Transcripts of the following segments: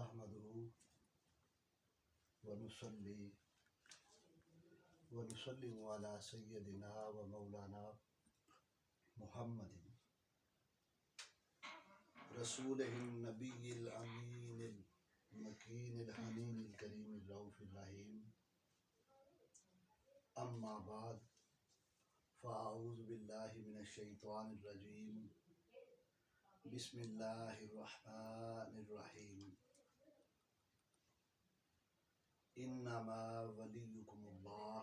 نحمده ونصلي ونسلم على سيدنا ومولانا محمد رسوله النبي الأمين المكين الحنين الكريم الرؤوف الرحيم. أما بعد فأعوذ بالله من الشيطان الرجيم. بسم الله الرحمن الرحيم. انما وليكم الله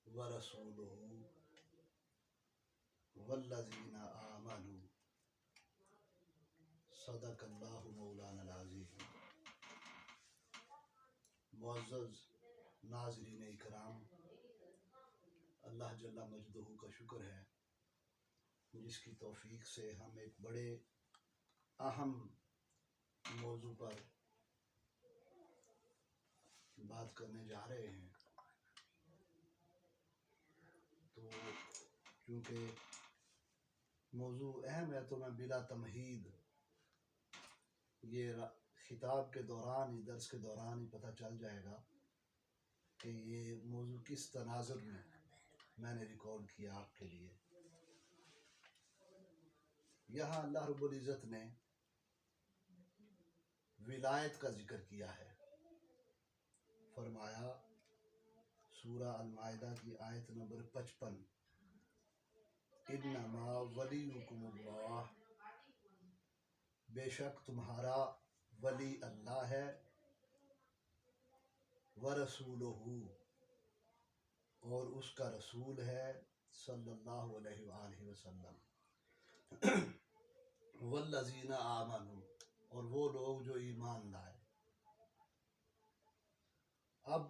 ورسوله والذين آمنوا. صدق اللہ مولانا العظیم. معزز ناظرین اکرام، اللہ جل مجدہ کا شکر ہے جس کی توفیق سے ہم ایک بڑے اہم موضوع پر بات کرنے جا رہے ہیں. تو چونکہ موضوع اہم ہے تو میں بلا تمہید یہ خطاب کے دوران ہی، درس کے دوران ہی پتہ چل جائے گا کہ یہ موضوع کس تناظر میں نے ریکارڈ کیا آپ کے لیے. یہاں اللہ رب العزت نے ولایت کا ذکر کیا ہے. فرمایا سورہ المائدہ کی آیت نمبر 55، انما ولیکم اللہ، بے شک تمہارا ولی اللہ ہے، ورسولہ، اور اس کا رسول ہے صلی اللہ علیہ وآلہ وسلم، والذین آمنوا، اور وہ لوگ جو ایمان لائے. اب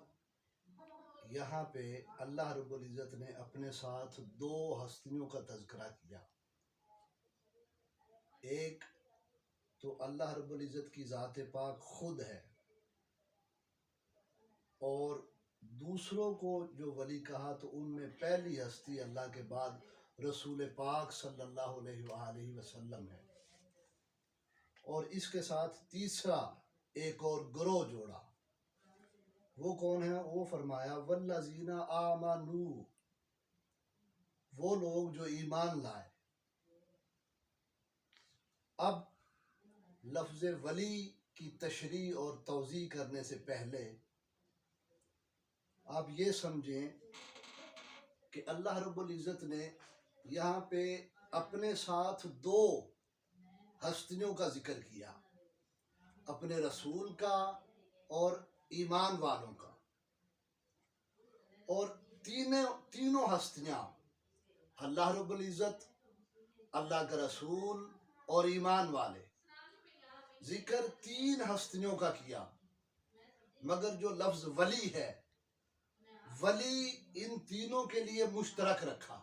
یہاں پہ اللہ رب العزت نے اپنے ساتھ دو ہستیوں کا تذکرہ کیا. ایک تو اللہ رب العزت کی ذات پاک خود ہے، اور دوسروں کو جو ولی کہا تو ان میں پہلی ہستی اللہ کے بعد رسول پاک صلی اللہ علیہ وآلہ وسلم ہے. اور اس کے ساتھ تیسرا ایک اور گروہ جوڑا. وہ کون ہے؟ وہ فرمایا والذین آمنوا، وہ لوگ جو ایمان لائے. اب لفظ ولی کی تشریح اور توضیح کرنے سے پہلے آپ یہ سمجھیں کہ اللہ رب العزت نے یہاں پہ اپنے ساتھ دو ہستیوں کا ذکر کیا، اپنے رسول کا اور ایمان والوں کا. اور تینوں ہستیاں، اللہ رب العزت، اللہ کا رسول اور ایمان والے، ذکر تین ہستیوں کا کیا. مگر جو لفظ ولی ہے، ولی ان تینوں کے لیے مشترک رکھا.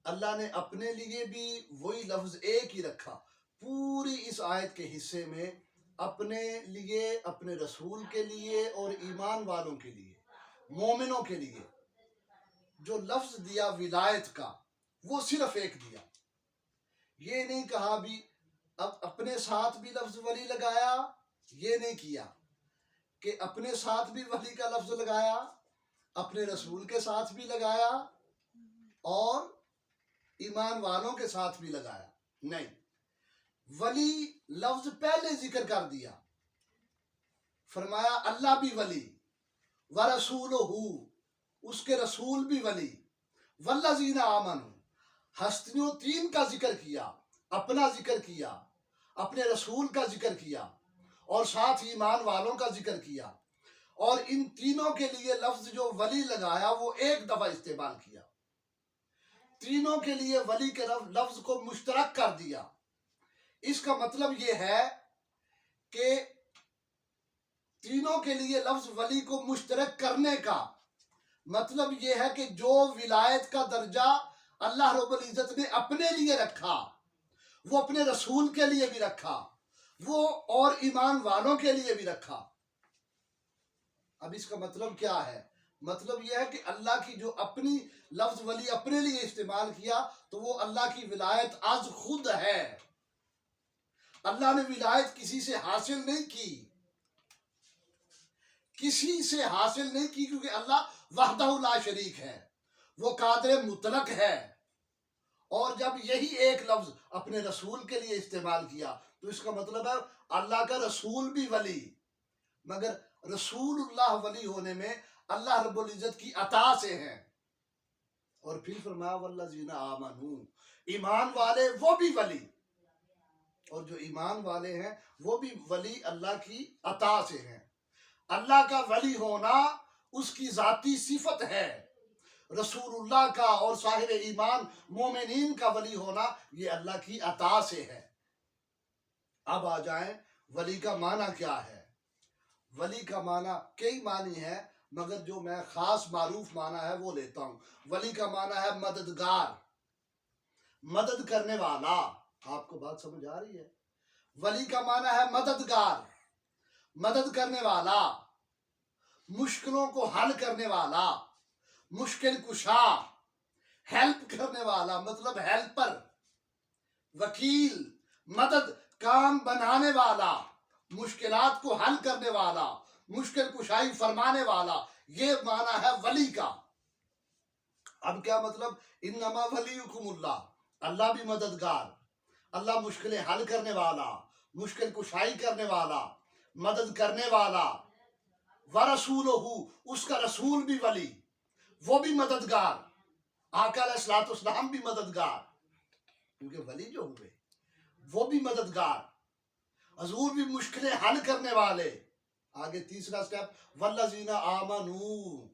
اللہ نے اپنے لیے بھی وہی لفظ ایک ہی رکھا. پوری اس آیت کے حصے میں اپنے لیے، اپنے رسول کے لیے اور ایمان والوں کے لیے، مومنوں کے لیے جو لفظ دیا ولایت کا، وہ صرف ایک دیا. یہ نہیں کہا بھی اب اپنے ساتھ بھی لفظ ولی لگایا، یہ نہیں کیا کہ اپنے ساتھ بھی ولی کا لفظ لگایا، اپنے رسول کے ساتھ بھی لگایا اور ایمان والوں کے ساتھ بھی لگایا. نہیں، ولی لفظ پہلے ذکر کر دیا. فرمایا اللہ بھی ولی، ورسولہ، اس کے رسول بھی ولی، والذین آمنوا، ہستیوں تین کا ذکر کیا، اپنا ذکر کیا، اپنے رسول کا ذکر کیا، اور ساتھ ایمان والوں کا ذکر کیا. اور ان تینوں کے لیے لفظ جو ولی لگایا وہ ایک دفعہ استعمال کیا. تینوں کے لیے ولی کے لفظ کو مشترک کر دیا. اس کا مطلب یہ ہے کہ تینوں کے لیے لفظ ولی کو مشترک کرنے کا مطلب یہ ہے کہ جو ولایت کا درجہ اللہ رب العزت نے اپنے لیے رکھا، وہ اپنے رسول کے لیے بھی رکھا، وہ اور ایمان والوں کے لیے بھی رکھا. اب اس کا مطلب کیا ہے؟ مطلب یہ ہے کہ اللہ کی جو اپنی لفظ ولی اپنے لیے استعمال کیا تو وہ اللہ کی ولایت از خود ہے. اللہ نے ولایت کسی سے حاصل نہیں کی، کسی سے حاصل نہیں کی، کیونکہ اللہ وحدہ لا شریک ہے، وہ قادر مطلق ہے۔ اور جب یہی ایک لفظ اپنے رسول کے لیے استعمال کیا تو اس کا مطلب ہے اللہ کا رسول بھی ولی، مگر رسول اللہ ولی ہونے میں اللہ رب العزت کی عطا سے ہیں۔ اور پھر فرمایا والذین آمنوا، ایمان والے وہ بھی ولی، اور جو ایمان والے ہیں وہ بھی ولی اللہ کی عطا سے ہیں۔ اللہ کا ولی ہونا اس کی ذاتی صفت ہے، رسول اللہ کا اور صاحب ایمان مومنین کا ولی ہونا یہ اللہ کی عطا سے ہے۔ اب آ جائیں ولی کا معنی کیا ہے۔ ولی کا معنی کئی معنی ہے، مگر جو میں خاص معروف معنی ہے وہ لیتا ہوں۔ ولی کا معنی ہے مددگار، مدد کرنے والا۔ آپ کو بات سمجھ آ رہی ہے؟ ولی کا معنی ہے مددگار، مدد کرنے والا، مشکلوں کو حل کرنے والا، مشکل کشا، ہیلپ کرنے والا، مطلب ہیلپر، وکیل، مدد، کام بنانے والا، مشکلات کو حل کرنے والا، مشکل کشائی فرمانے والا، یہ معنی ہے ولی کا۔ اب کیا مطلب؟ انما ولیکم اللہ، اللہ بھی مددگار، اللہ مشکلیں حل کرنے والا، مشکل کشائی کرنے والا، مدد کرنے والا، ورسولہ، اس کا رسول بھی ولی، وہ بھی مددگار، آقا علیہ الصلوۃ والسلام بھی مددگار، کیونکہ ولی جو ہوئے وہ بھی مددگار، حضور بھی مشکلیں حل کرنے والے۔ آگے تیسرا سٹیپ والذین آمنوا،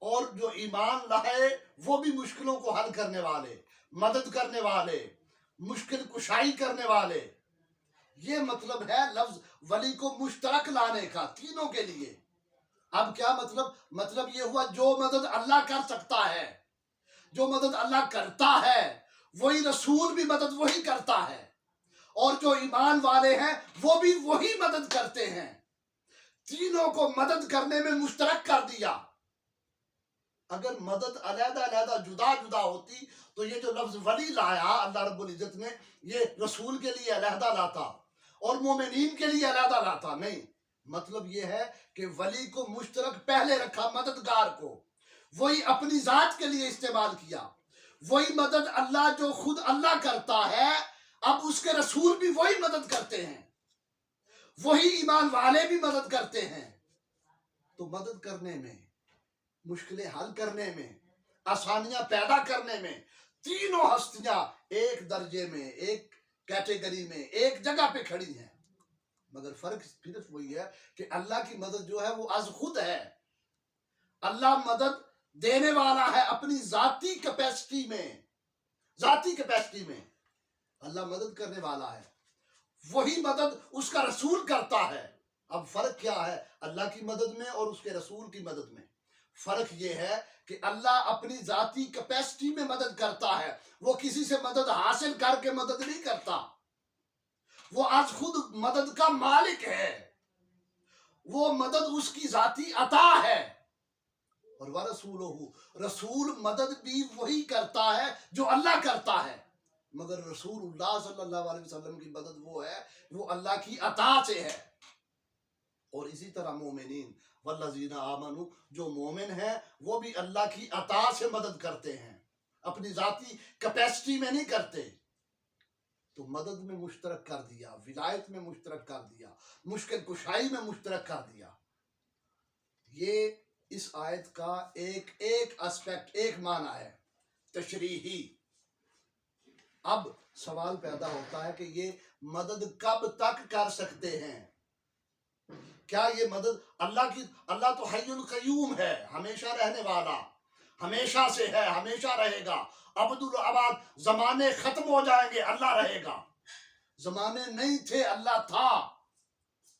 اور جو ایمان لائے وہ بھی مشکلوں کو حل کرنے والے، مدد کرنے والے، مشکل کشائی کرنے والے۔ یہ مطلب ہے لفظ ولی کو مشترک لانے کا تینوں کے لیے۔ اب کیا مطلب؟ مطلب یہ ہوا جو مدد اللہ کر سکتا ہے، جو مدد اللہ کرتا ہے وہی رسول بھی مدد وہی کرتا ہے، اور جو ایمان والے ہیں وہ بھی وہی مدد کرتے ہیں۔ تینوں کو مدد کرنے میں مشترک کر دیا۔ اگر مدد علیحدہ علیحدہ جدا جدا ہوتی تو یہ جو لفظ ولی لایا اللہ رب العزت نے، یہ رسول کے لیے علیحدہ لاتا اور مومنین کے لیے علیحدہ لاتا، نہیں۔ مطلب یہ ہے کہ ولی کو مشترک پہلے رکھا، مددگار کو وہی اپنی ذات کے لیے استعمال کیا۔ وہی مدد اللہ جو خود اللہ کرتا ہے، اب اس کے رسول بھی وہی مدد کرتے ہیں، وہی ایمان والے بھی مدد کرتے ہیں۔ تو مدد کرنے میں، مشکلیں حل کرنے میں، آسانیاں پیدا کرنے میں تینوں ہستیاں ایک درجے میں، ایک کیٹیگری میں، ایک جگہ پہ کھڑی ہیں۔ مگر فرق صرف وہی ہے کہ اللہ کی مدد جو ہے وہ از خود ہے، اللہ مدد دینے والا ہے اپنی ذاتی کیپیسٹی میں، ذاتی کیپیسٹی میں اللہ مدد کرنے والا ہے، وہی مدد اس کا رسول کرتا ہے۔ اب فرق کیا ہے اللہ کی مدد میں اور اس کے رسول کی مدد میں؟ فرق یہ ہے کہ اللہ اپنی ذاتی کیپیسٹی میں مدد کرتا ہے، وہ کسی سے مدد حاصل کر کے مدد نہیں کرتا، وہ آج خود مدد کا مالک ہے، وہ مدد اس کی ذاتی عطا ہے۔ اور وَرَسُولُهُ، رسول مدد بھی وہی کرتا ہے جو اللہ کرتا ہے، مگر رسول اللہ صلی اللہ علیہ وسلم کی مدد وہ ہے، وہ اللہ کی عطا سے ہے۔ اور اسی طرح مومنین والذین آمنوا، جو مومن ہیں وہ بھی اللہ کی عطا سے مدد کرتے ہیں، اپنی ذاتی کیپیسٹی میں نہیں کرتے۔ تو مدد میں مشترک کر دیا، ولایت میں مشترک کر دیا، مشکل کشائی میں مشترک کر دیا۔ یہ اس آیت کا ایک اسپیکٹ، ایک معنی ہے تشریحی۔ اب سوال پیدا ہوتا ہے کہ یہ مدد کب تک کر سکتے ہیں؟ کیا یہ مدد اللہ تو حی القیوم ہے، ہمیشہ رہنے والا، ہمیشہ سے ہے، ہمیشہ رہے گا، ابدالآباد، زمانے ختم ہو جائیں گے اللہ رہے گا۔ زمانے نہیں تھے، اللہ تھا،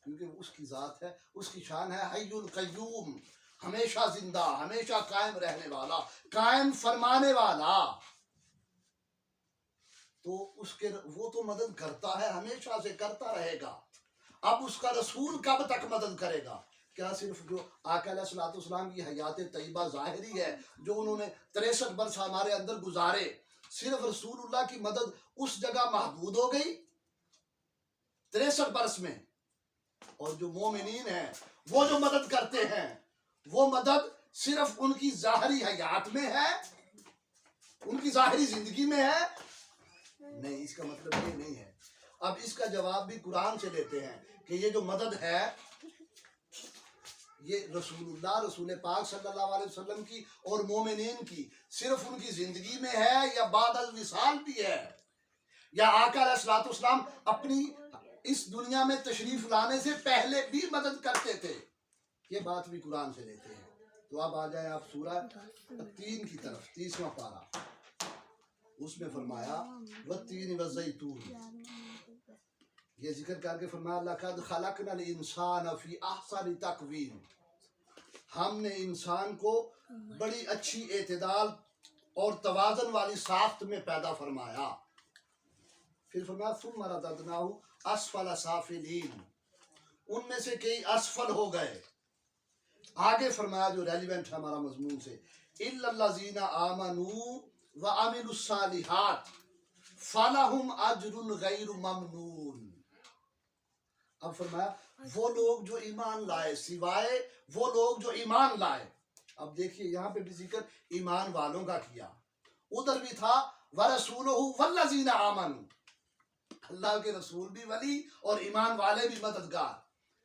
کیونکہ اس کی ذات ہے، اس کی شان ہے حی القیوم، ہمیشہ زندہ، ہمیشہ قائم رہنے والا، قائم فرمانے والا۔ تو وہ تو مدد کرتا ہے، ہمیشہ سے کرتا رہے گا۔ اب اس کا رسول کب تک مدد کرے گا؟ کیا صرف جو آقا علیہ الصلوۃ والسلام کی حیات طیبہ ظاہری ہے جو انہوں نے 63 برس ہمارے اندر گزارے، صرف رسول اللہ کی مدد اس جگہ محدود ہو گئی؟ 63 برس میں. اور جو مومنین ہیں وہ جو مدد کرتے ہیں وہ مدد صرف ان کی ظاہری حیات میں ہے, ان کی ظاہری زندگی میں ہے نہیں. اس کا مطلب یہ نہیں ہے. اب اس کا جواب بھی قرآن سے لیتے ہیں کہ یہ جو مدد ہے یہ رسول پاک صلی اللہ علیہ وسلم کی اور مومنین کی صرف ان کی زندگی میں ہے یا بعد الوصال بھی ہے, یا آقا علیہ الصلوۃ والسلام اپنی اس دنیا میں تشریف لانے سے پہلے بھی مدد کرتے تھے. یہ بات بھی قرآن سے لیتے ہیں. تو اب آ جائیں آپ سورہ 3 کی طرف, 30واں پارہ. اس میں فرمایا والتین والزیتون, یہ ذکر کر کے فرمایا لقد خلقنا الانسان فی احسن تقویم, ہم نے انسان کو بڑی اچھی اعتدال اور توازن والی ساخت میں پیدا فرمایا. پھر فرمایا ثم رددناہ اسفل سافلین, ان میں سے کئی اسفل ہو گئے. آگے فرمایا جو ریلیونٹ ہے ہمارا مضمون سے, الا الذین آمنوا وعملوا الصالحات فلہم اجر غیر ممنون. اب فرمایا وہ لوگ جو ایمان لائے, سوائے وہ لوگ جو ایمان لائے. اب دیکھیے یہاں پہ بھی ذکر ایمان والوں کا کیا, ادھر بھی تھا ورسولہ والذین آمنوا, اللہ کے رسول بھی ولی اور ایمان والے بھی مددگار.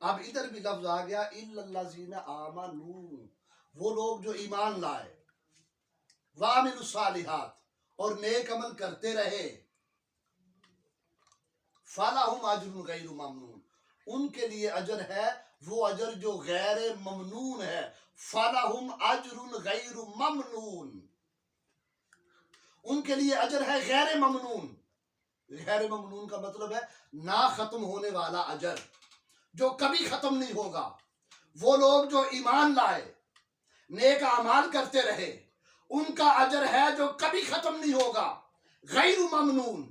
اب ادھر بھی لفظ آ گیا الا الذین آمنوا, وہ لوگ جو ایمان لائے, وعملوا الصالحات, اور نیک عمل کرتے رہے, فلہم اجر غیر ممنون, ان کے لیے اجر ہے وہ اجر جو غیر ممنون ہے. فلہم اجر غیر ممنون, ان کے لیے اجر ہے غیر ممنون. غیر ممنون کا مطلب ہے نہ ختم ہونے والا اجر, جو کبھی ختم نہیں ہوگا. وہ لوگ جو ایمان لائے, نیک اعمال کرتے رہے, ان کا اجر ہے جو کبھی ختم نہیں ہوگا, غیر ممنون,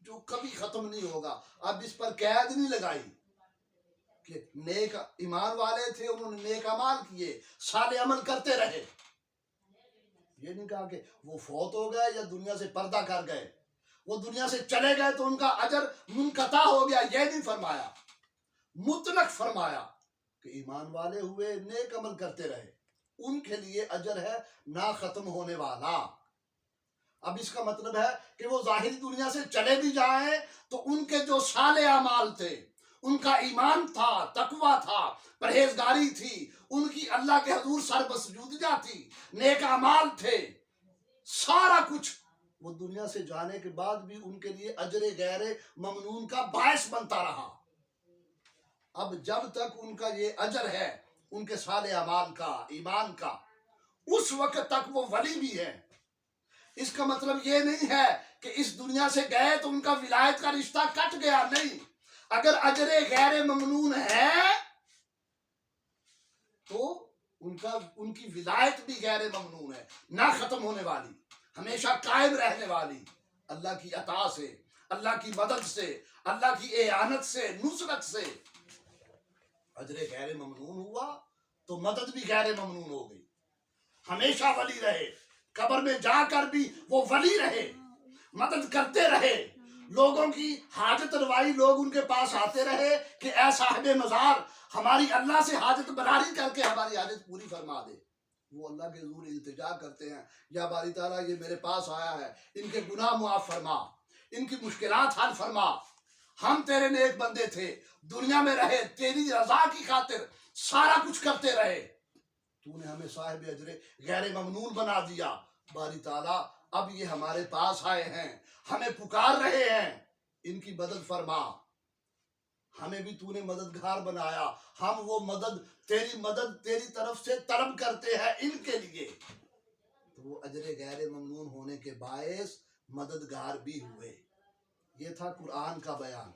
جو کبھی ختم نہیں ہوگا. اب اس پر قید نہیں لگائی کہ نیک ایمان والے تھے, انہوں نے نیک اعمال کیے, صالح عمل کرتے رہے. یہ نہیں کہا کہ وہ فوت ہو گئے یا دنیا سے پردہ کر گئے, وہ دنیا سے چلے گئے تو ان کا اجر منقطع ہو گیا. یہ نہیں فرمایا, مطلق فرمایا کہ ایمان والے ہوئے, نیک عمل کرتے رہے, ان کے لیے اجر ہے نہ ختم ہونے والا. اب اس کا مطلب ہے کہ وہ ظاہری دنیا سے چلے بھی جائیں تو ان کے جو صالح اعمال تھے, ان کا ایمان تھا, تقوی تھا, پرہیزگاری تھی, ان کی اللہ کے حضور سر بسجودگی تھی, نیک اعمال تھے, سارا کچھ وہ دنیا سے جانے کے بعد بھی ان کے لیے اجر غیر ممنون کا باعث بنتا رہا. اب جب تک ان کا یہ اجر ہے ان کے صالح اعمال کا, ایمان کا, اس وقت تک وہ ولی بھی ہیں. اس کا مطلب یہ نہیں ہے کہ اس دنیا سے گئے تو ان کا ولایت کا رشتہ کٹ گیا, نہیں. اگر اجر غیر ممنون ہے تو ان کی ولایت بھی غیر ممنون ہے, نہ ختم ہونے والی, ہمیشہ قائم رہنے والی, اللہ کی عطا سے, اللہ کی مدد سے, اللہ کی اعانت سے, نصرت سے. اجر غیر ممنون ہوا تو مدد بھی غیر ممنون ہو گئی. ہمیشہ ولی رہے, قبر میں جا کر بھی وہ ولی رہے, مدد کرتے رہے, لوگوں کی حاجت روائی, لوگ ان کے پاس آتے رہے کہ اے صاحب مزار ہماری اللہ سے حاجت براری کر کے ہماری حاجت پوری فرما دے. وہ اللہ کے حضور التجا کرتے ہیں, یا باری تعالیٰ یہ میرے پاس آیا ہے, ان کے گناہ معاف فرما, ان کی مشکلات حل فرما, ہم تیرے نیک بندے تھے, دنیا میں رہے, تیری رضا کی خاطر سارا کچھ کرتے رہے, تو نے ہمیں صاحب اجر غیر ممنون بنا دیا. باری تعالیٰ اب یہ ہمارے پاس آئے ہیں, ہمیں پکار رہے ہیں, ان کی مدد فرما, ہمیں بھی تو نے مددگار بنایا, ہم وہ مدد تیری طرف سے طلب کرتے ہیں ان کے لیے. تو وہ اجر غیر ممنون ہونے کے باعث مددگار بھی ہوئے. یہ تھا قرآن کا بیان.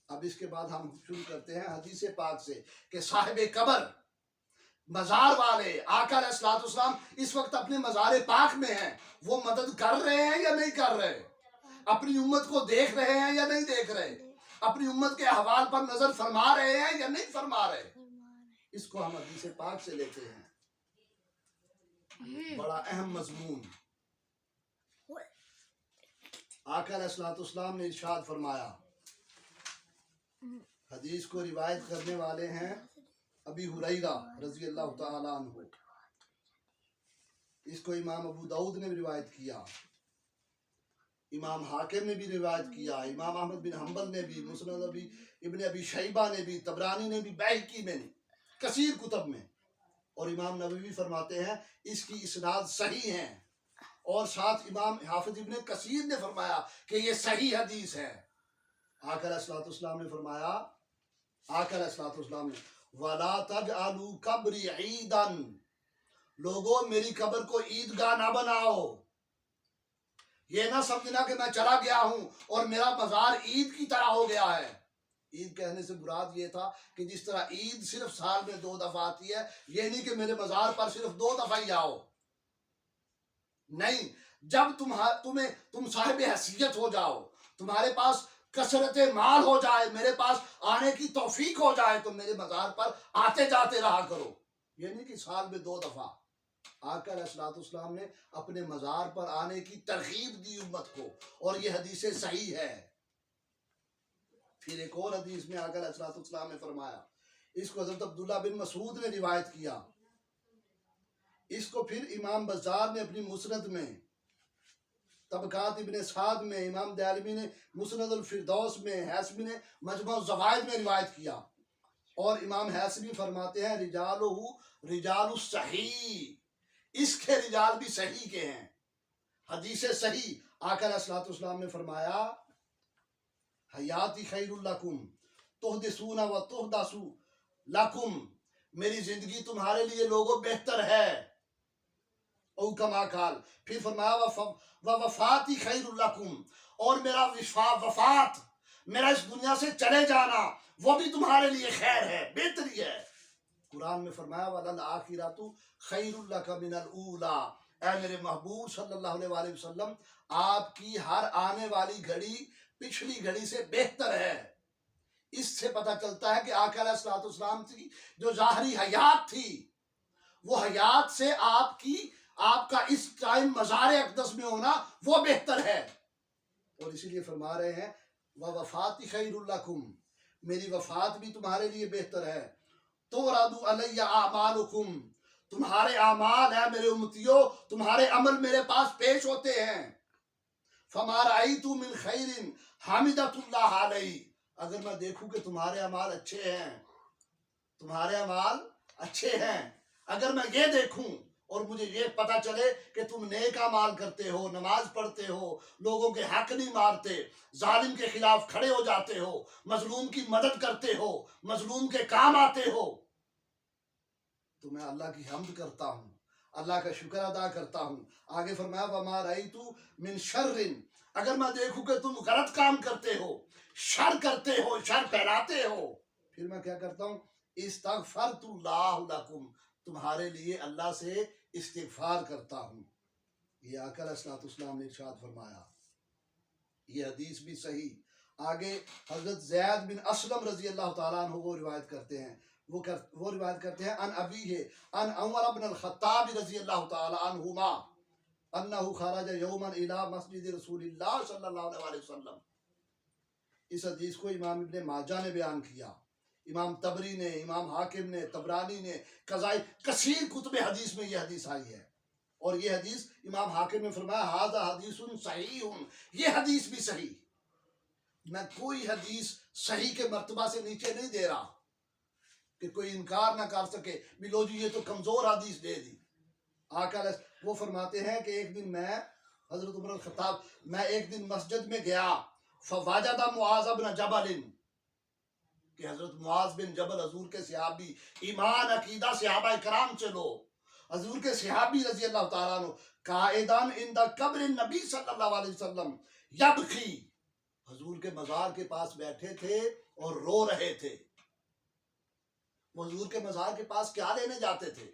اب اس کے بعد ہم شروع کرتے ہیں حدیث پاک سے کہ صاحب قبر, مزار والے, آقا علیہ الصلوۃ والسلام اس وقت اپنے مزار پاک میں ہیں, وہ مدد کر رہے ہیں یا نہیں کر رہے, اپنی امت کو دیکھ رہے ہیں یا نہیں دیکھ رہے, اپنی امت کے احوال پر نظر فرما رہے ہیں یا نہیں فرما رہے. اس کو ہم حدیث پاک سے لیتے ہیں. بڑا اہم مضمون. آقا علیہ الصلوۃ والسلام نے ارشاد فرمایا حدیث کو روایت کرنے والے ہیں ابی ہریرہ رضی اللہ تعالیٰ عنہ. اس کو امام ابو داؤد نے بھی روایت کیا، امام حاکم نے بھی روایت کیا، امام احمد بن حنبل نے بھی، مسند ابن ابی شیبہ نے بھی، طبرانی نے بھی، بیہقی میں نے، کثیر کتب میں. اور امام نووی فرماتے ہیں اس کی اسناد صحیح ہیں، اور ساتھ امام حافظ ابن کثیر نے فرمایا کہ یہ صحیح حدیث ہے. آقا علیہ الصلوۃ والسلام نے فرمایا، آقا علیہ الصلوۃ والسلام نے وَلَا تَجْعَلُوا قَبْرِي عِيدًا، لوگوں میری قبر کو عیدگاہ نہ بناؤ. یہ نہ سمجھنا کہ میں چلا گیا ہوں اور میرا مزار عید کی طرح ہو گیا ہے. عید کہنے سے مراد یہ تھا کہ جس طرح عید صرف سال میں 2 دفعہ آتی ہے، یہ نہیں کہ میرے مزار پر صرف 2 دفعہ ہی آؤ. نہیں، جب تم صاحب حیثیت ہو جاؤ، تمہارے پاس کثرت مال ہو جائے، میرے پاس آنے کی توفیق ہو جائے، تو میرے مزار پر آتے جاتے رہا کرو. یہ نہیں کہ سال میں 2 دفعہ. آقا علیہ الصلوۃ والسلام نے اپنے مزار پر آنے کی ترغیب دی امت کو، اور یہ حدیث صحیح ہے. پھر ایک اور حدیث میں آقا علیہ الصلوۃ والسلام نے فرمایا، اس کو حضرت عبداللہ بن مسعود نے روایت کیا، اس کو پھر امام بزار نے اپنی مسند میں، طبقات ابن سعد میں، امام دارمی نے مسند الفردوس میں، حیثمی نے مجموع الزوائد میں روایت کیا. اور امام حیثمی فرماتے ہیں رجالہ رجال الصحیح، اس کے رجال بھی صحیح کے ہیں، حدیث صحیح. آقا علیہ الصلوۃ والسلام نے فرمایا حیاتی خیر لکم تحدثون و تحدثوا لکم، میری زندگی تمہارے لیے لوگوں بہتر ہے. او کما قال، پھر فرمایا وفاتی خیر لکم، اور میرا وفات، میرا اس دنیا سے چلے جانا، وہ بھی تمہارے لیے خیر ہے، بہتری ہے. قرآن میں فرمایا وَلَلْآخِرَةُ خَيْرٌ لَكَ مِنَ الْأُولَىٰ، اے میرے محبوب صلی اللہ علیہ وسلم، آپ کی ہر آنے والی گھڑی پچھلی گھڑی سے بہتر ہے. اس سے پتہ چلتا ہے کہ آقا علیہ الصلوۃ والسلام کی جو ظاہری حیات تھی، وہ حیات سے آپ کا اس ٹائم مزار اقدس میں ہونا وہ بہتر ہے. اور اسی لیے فرما رہے ہیں وَوَفَاتِ خَيْرٌ لَكُمْ، میری وفات بھی تمہارے لیے بہتر ہے. تُعْرَضُ عَلَيَّ أَعْمَالُكُمْ، تمہارے اعمال ہیں میرے امتیوں، تمہارے عمل میرے پاس پیش ہوتے ہیں. فَمَا رَأَيْتُ مِنْ خَيْرٍ حَمِدَتُ اللَّهَ عَلَيْهِ، اگر میں دیکھوں کہ تمہارے اعمال اچھے ہیں، تمہارے اعمال اچھے ہیں، اگر میں یہ دیکھوں اور مجھے یہ پتہ چلے کہ تم نیک اعمال کرتے ہو، نماز پڑھتے ہو، لوگوں کے حق نہیں مارتے، ظالم کے خلاف کھڑے ہو جاتے ہو، مظلوم کی مدد کرتے ہو، مظلوم کے کام آتے ہو، تو میں اللہ کی حمد کرتا ہوں، اللہ کا شکر ادا کرتا ہوں. آگے فرمایا وَمَا رَأَيْتُ مِنْ شَرٍ، اگر میں دیکھوں کہ تم غلط کام کرتے ہو، شر کرتے ہو، شر پھیلاتے ہو، پھر میں کیا کرتا ہوں استغفرت اللہ لکم، تمہارے لیے اللہ سے استغفار کرتا ہوں. یہ آقا علیہ الصلوۃ والسلام نے ارشاد فرمایا. یہ حدیث بھی صحیح. آگے حضرت زید بن اسلم رضی اللہ تعالیٰ عنہ وہ روایت کرتے ہیں، وہ روایت کرتے ہیں ان ابیہ ان عمر بن الخطاب رضی اللہ تعالیٰ عنہما انہ خرج یوما الی مسجد رسول اللہ صلی اللہ علیہ وسلم. اس حدیث کو امام ابن ماجہ نے بیان کیا، امام طبری نے، امام حاکم نے، طبرانی نے، قضائی، کثیر کتب حدیث میں یہ حدیث آئی ہے. اور یہ حدیث امام حاکم نے فرمایا ھذا حدیث صحیح، یہ حدیث بھی صحیح. میں کوئی حدیث صحیح کے مرتبہ سے نیچے نہیں دے رہا کہ کوئی انکار نہ کر سکے بھی لو جی یہ تو کمزور حدیث دے دی. آقا وہ فرماتے ہیں کہ ایک دن میں، حضرت عمر الخطاب، میں ایک دن مسجد میں گیا فواجد معاذ بن جبل، کہ حضرت معاذ بن جبل حضور کے صحابی، ایمان عقیدہ صحابہ کرام چلو، حضور کے صحابی رضی اللہ تعالیٰ عنہ، قائدان عند قبر النبی صلی اللہ علیہ وسلم یبکی، حضور کے مزار کے پاس بیٹھے تھے اور رو رہے تھے. وہ حضور کے مزار کے پاس کیا لینے جاتے تھے؟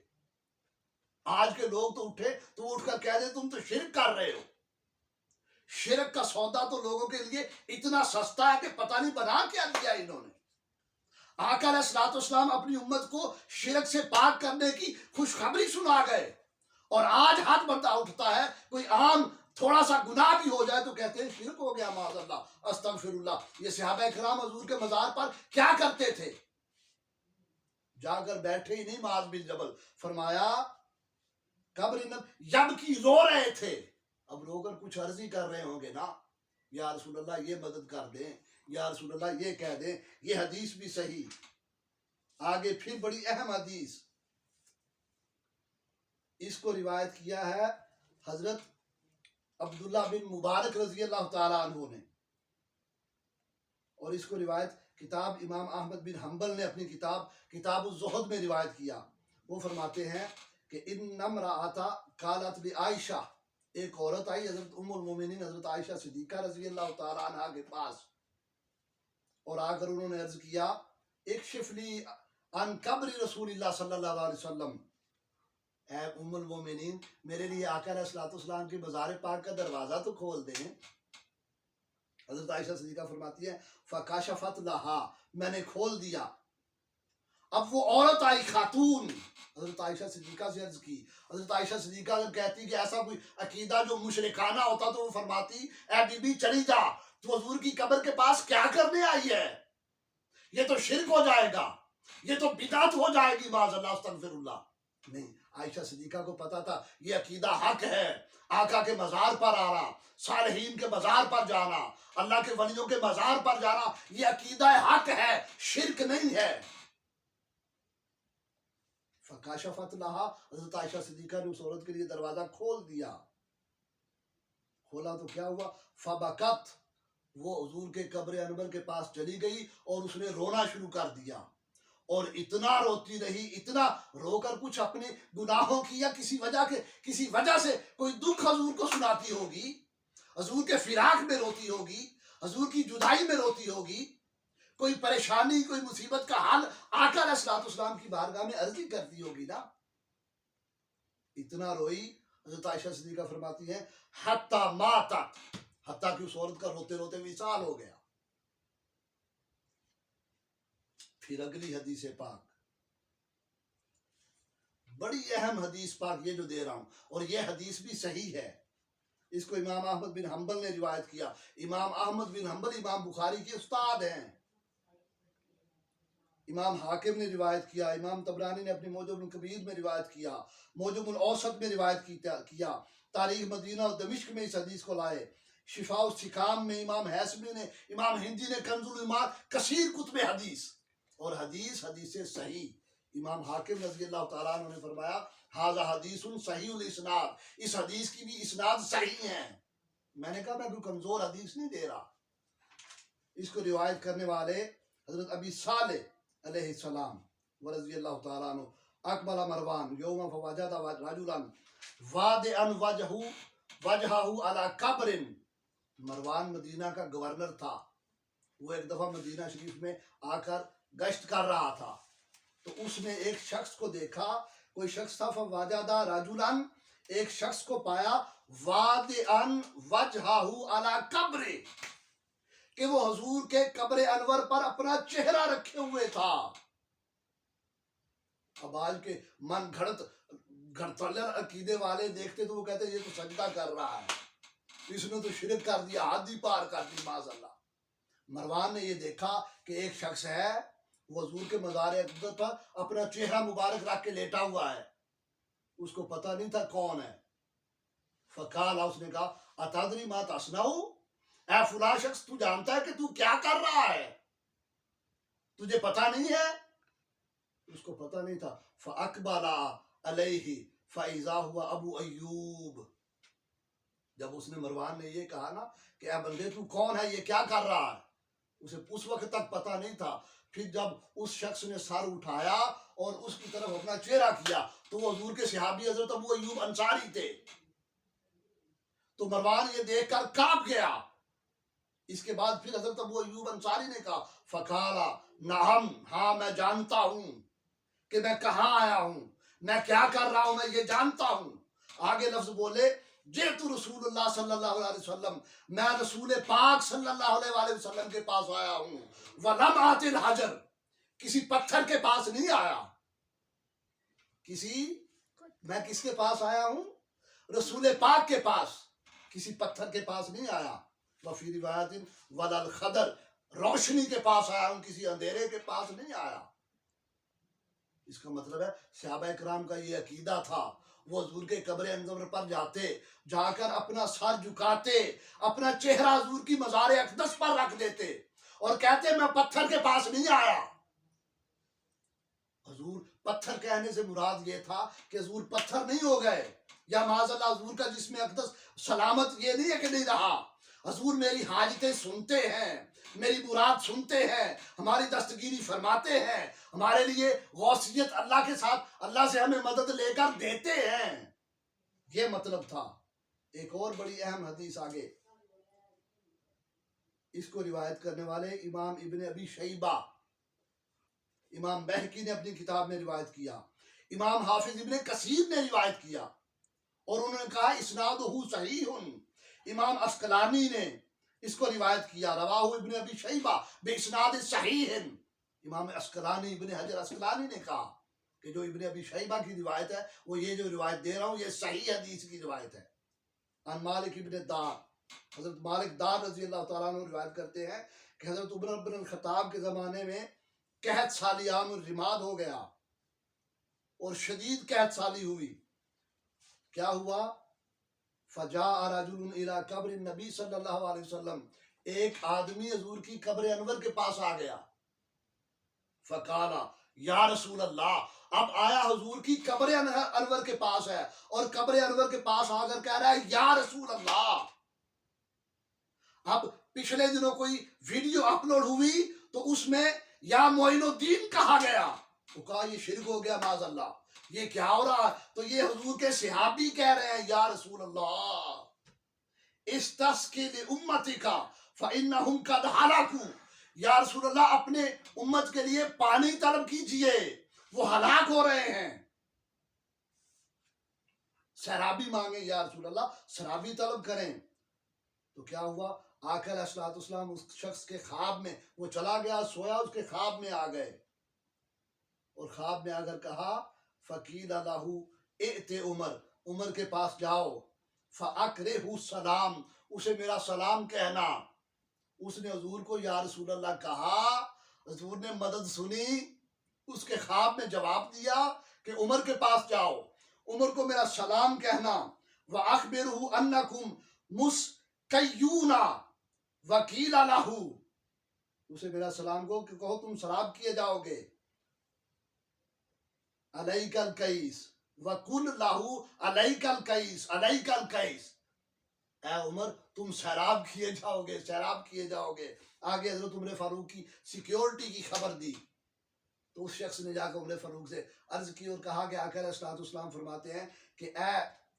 آج کے لوگ تو اٹھے تو اٹھ کر کہہ دے تم تو شرک کر رہے ہو. شرک کا سودا تو لوگوں کے لیے اتنا سستا ہے کہ پتہ نہیں بنا کیا دیا انہوں نے. آقا علیہ الصلوۃ والسلام اپنی امت کو شرک سے پاک کرنے کی خوشخبری سنا گئے، اور آج ہاتھ بندہ اٹھتا ہے، کوئی عام تھوڑا سا گناہ بھی ہو جائے تو کہتے ہیں شرک ہو گیا معاذ اللہ استغفر اللہ۔ یہ صحابہ کرام حضور کے مزار پر کیا کرتے تھے؟ جا کر بیٹھے ہی نہیں معاذ بن جبل، فرمایا قبر یب کی رو رہے تھے، اب رو کر کچھ عرضی کر رہے ہوں گے نا، یا رسول اللہ یہ مدد کر دیں، یا رسول اللہ یہ کہہ دیں۔ یہ حدیث بھی صحیح۔ آگے پھر بڑی اہم حدیث، اس کو روایت کیا ہے حضرت عبداللہ بن مبارک رضی اللہ تعالیٰ عنہ نے، اور اس کو روایت کتاب امام احمد بن حنبل نے اپنی کتاب الزہد میں روایت کیا۔ وہ فرماتے ہیں کہ ان امرأۃ قالت لعائشہ، ایک عورت آئی حضرت ام المومنین حضرت عائشہ صدیقہ رضی اللہ تعالیٰ عنہ کے پاس، اور آ کر انہوں نے عرض کیا اکشف لی عن قبر رسول اللہ صلی اللہ علیہ وسلم، اے ام المومنین میرے لیے آقا علیہ الصلوۃ والسلام کی مزار پاک کا دروازہ تو کھول دیں۔ حضرت عائشہ صدیقہ فرماتی ہے فکشفت لہا، میں نے کھول دیا۔ اب وہ عورت آئی خاتون، حضرت عائشہ صدیقہ سے عرض کی۔ حضرت عائشہ صدیقہ اگر کہتی کہ ایسا کوئی عقیدہ جو مشرکانہ ہوتا تو وہ فرماتی اے بی بی چلی جا، تو حضور کی قبر کے پاس کیا کرنے آئی ہے؟ یہ تو شرک ہو جائے گا، یہ تو بدعت ہو جائے گی معاذ اللہ استغفر اللہ۔ نہیں، عائشہ صدیقہ کو پتا تھا یہ عقیدہ حق ہے، آقا کے مزار پر آنا، صالحین کے مزار پر جانا، اللہ کے ولیوں کے مزار پر جانا، یہ عقیدہ حق ہے، شرک نہیں ہے۔ فکاشفت لہا، حضرت عائشہ صدیقہ نے اس عورت کے لیے دروازہ کھول دیا۔ کھولا تو کیا ہوا؟ فبکت، وہ حضور کے قبر انور کے پاس چلی گئی اور اس نے رونا شروع کر دیا، اور اتنا روتی رہی، اتنا رو کر کچھ اپنے گناہوں کی یا کسی وجہ سے کوئی دکھ حضور کو سناتی ہوگی، حضور کے فراق میں روتی ہوگی، حضور کی جدائی میں روتی ہوگی، کوئی پریشانی کوئی مصیبت کا حل آقا علیہ الصلوۃ والسلام کی بارگاہ میں عرضی کرتی ہوگی نا، اتنا روئی۔ حضرت عائشہ صدیقہ فرماتی ہیں حتی ماتت، حتیٰ کہ اس عورت کا روتے روتے وصال ہو گیا۔ پھر اگلی حدیث پاک، بڑی اہم حدیث پاک یہ جو دے رہا ہوں، اور یہ حدیث بھی صحیح ہے۔ اس کو امام احمد بن حنبل نے روایت کیا۔ امام احمد بن حنبل امام بخاری کے استاد ہیں۔ امام حاکم نے روایت کیا، امام طبرانی نے اپنی موجم الکبیر میں روایت کیا، موجم الاوسط میں روایت کیا، تاریخ مدینہ اور دمشق میں اس حدیث کو لائے، شفاء السقام میں امام حیثمی نے، امام ہندی نے کنز الایمان، کثیر کتب حدیث، اور حدیث صحیح۔ امام حاکم رضی اللہ تعالیٰ عنہ نے فرمایا ھذا حدیث صحیح الاسناد، اس حدیث کی بھی اسناد صحیح ہے۔ میں نے کہا میں کوئی کمزور حدیث نہیں دے رہا۔ اس کو روایت کرنے والے حضرت ابی صالح علیہ السلام ورضی اللہ تعالیٰ عنہ، اقبل مروان یوم فوجد رجلا وادعا وجہہ علی قبر، مروان مدینہ کا گورنر تھا، وہ ایک دفعہ مدینہ شریف میں آ کر گشت کر رہا تھا، تو اس نے ایک شخص کو دیکھا، کوئی شخص تھا فوجد رجلا، ایک شخص کو پایا وادعا وجہہ علی قبر، کہ وہ حضور کے قبر انور پر اپنا چہرہ رکھے ہوئے تھا۔ اب آج کے من گھڑت عقیدے والے دیکھتے تو وہ کہتے یہ تو سجدہ کر رہا ہے، اس نے تو شرک کر دیا، حد ہی پار کر دی معاذ اللہ۔ مروان نے یہ دیکھا کہ ایک شخص ہے وہ حضور کے مزار اقدس پر اپنا چہرہ مبارک رکھ کے لیٹا ہوا ہے، اس کو پتہ نہیں تھا کون ہے۔ فقال، اس نے کہا اتدری ما تصنع، اے فلاں شخص تو جانتا ہے کہ تو کیا کر رہا ہے؟ تجھے پتہ نہیں ہے؟ اس کو پتہ نہیں تھا۔ فاقبل علیہ فاذا هو ابو ایوب، جب اس نے مروان نے یہ کہا نا کہ اے بندے تو کون ہے، یہ کیا کر رہا ہے، اسے اس وقت تک پتہ نہیں تھا۔ پھر جب اس شخص نے سر اٹھایا اور اس کی طرف اپنا چہرہ کیا تو وہ حضور کے صحابی حضرت ابو ایوب انصاری تھے، تو مروان یہ دیکھ کر کانپ گیا۔ اس کے بعد پھر حضرت ابو ایوب انصاری نے کہا فقالا نعم، ہاں میں جانتا ہوں کہ میں کہاں آیا ہوں، میں کیا کر رہا ہوں، میں یہ جانتا ہوں۔ آگے لفظ بولے جئت رسول اللہ صلی اللہ علیہ وسلم، میں رسول پاک صلی اللہ علیہ وسلم کے پاس آیا ہوں، ولم آت الحجر، کسی پتھر کے پاس نہیں آیا، میں کس کے پاس آیا ہوں؟ رسول پاک کے پاس۔ کسی پتھر کے پاس نہیں آیا. وفی روایت ولل خدر, روشنی کے پاس آیا ہوں, کسی اندھیرے کے پاس نہیں آیا. اس کا مطلب ہے صحابہ کرام کا یہ عقیدہ تھا. وہ حضور کے قبر انور پر جاتے, جا کر اپنا سر جھکاتے, اپنا چہرہ حضور کی مزار اقدس پر رکھ دیتے اور کہتے میں پتھر کے پاس نہیں آیا. حضور پتھر کہنے سے مراد یہ تھا کہ حضور پتھر نہیں ہو گئے, یا معاذ اللہ حضور کا جسم اقدس سلامت یہ نہیں ہے کہ نہیں رہا. حضور میری حاجتیں سنتے ہیں, میری مراد سنتے ہیں, ہماری دستگیری فرماتے ہیں, ہمارے لیے غوثیت اللہ کے ساتھ, اللہ سے ہمیں مدد لے کر دیتے ہیں. یہ مطلب تھا. ایک اور بڑی اہم حدیث آگے, اس کو روایت کرنے والے امام ابن ابی شیبہ, امام بہقی نے اپنی کتاب میں روایت کیا, امام حافظ ابن کثیر نے روایت کیا اور انہوں نے کہا اسنادہ صحیح. امام عسقلانی نے اس کو روایت کیا, رواہ ابن ابی شیبہ باسناد صحیح. امام عسقلانی, ابن حجر عسقلانی نے کہا کہ جو ابن ابی شیبہ کی روایت ہے, وہ یہ جو روایت دے رہا ہوں یہ صحیح حدیث کی روایت ہے. عن مالک ابن دار, حضرت مالک دار رضی اللہ تعالیٰ عنہ روایت کرتے ہیں کہ حضرت عمر بن الخطاب کے زمانے میں قحط سالی عام الرماد ہو گیا اور شدید قحط سالی ہوئی. کیا ہوا؟ فجاء رجل الى قبر النبی صلی اللہ علیہ وسلم, ایک آدمی حضور کی قبر انور کے پاس آ گیا. فقالا یا رسول اللہ, اب آیا حضور کی قبر انور کے پاس ہے اور قبر انور کے پاس آ کر کہہ رہا ہے یا رسول اللہ. اب پچھلے دنوں کوئی ویڈیو اپلوڈ ہوئی تو اس میں یا معین الدین کہا گیا, تو کہا یہ شرک ہو گیا معاذ اللہ, یہ کیا ہو رہا؟ تو یہ حضور کے صحابی کہہ رہے ہیں یا رسول اللہ استسقِ لأمتک فإنہم قد ہلکوا, یا رسول اللہ اپنے امت کے لیے پانی طلب کیجئے, وہ ہلاک ہو رہے ہیں. سرابی مانگیں یا رسول اللہ, سرابی طلب کریں. تو کیا ہوا؟ آقا علیہ الصلوۃ والسلام اس شخص کے خواب میں, وہ چلا گیا سویا, اس کے خواب میں آ گئے اور خواب میں آ کر کہا فقیل لہ ائت عمر, عمر کے پاس جاؤ, فاقرہ السلام, اسے میرا سلام کہنا. اس نے حضور کو یا رسول اللہ کہا, حضور نے مدد سنی, اس کے خواب میں جواب دیا کہ عمر کے پاس جاؤ, عمر کو میرا سلام کہنا. وَأَخْبِرْهُ أَنَّكُمْ مُسْقَيُّونَ وَقِيلَ لَهُ, اسے میرا سلام کو کہ کہو تم شراب کیے جاؤ گے. علیک الکیس وَقُلْ لَهُ علیک الکیس علیک الکیس, اے عمر تم شراب کیے جاؤ گے, شراب کیے جاؤ گے. آگے حضرت عمر فاروق کی سیکیورٹی کی خبر دی تو اس شخص نے جا کر عمر فاروق سے عرض کی اور کہا کہ آقا علیہ الصلوۃ والسلام فرماتے ہیں کہ اے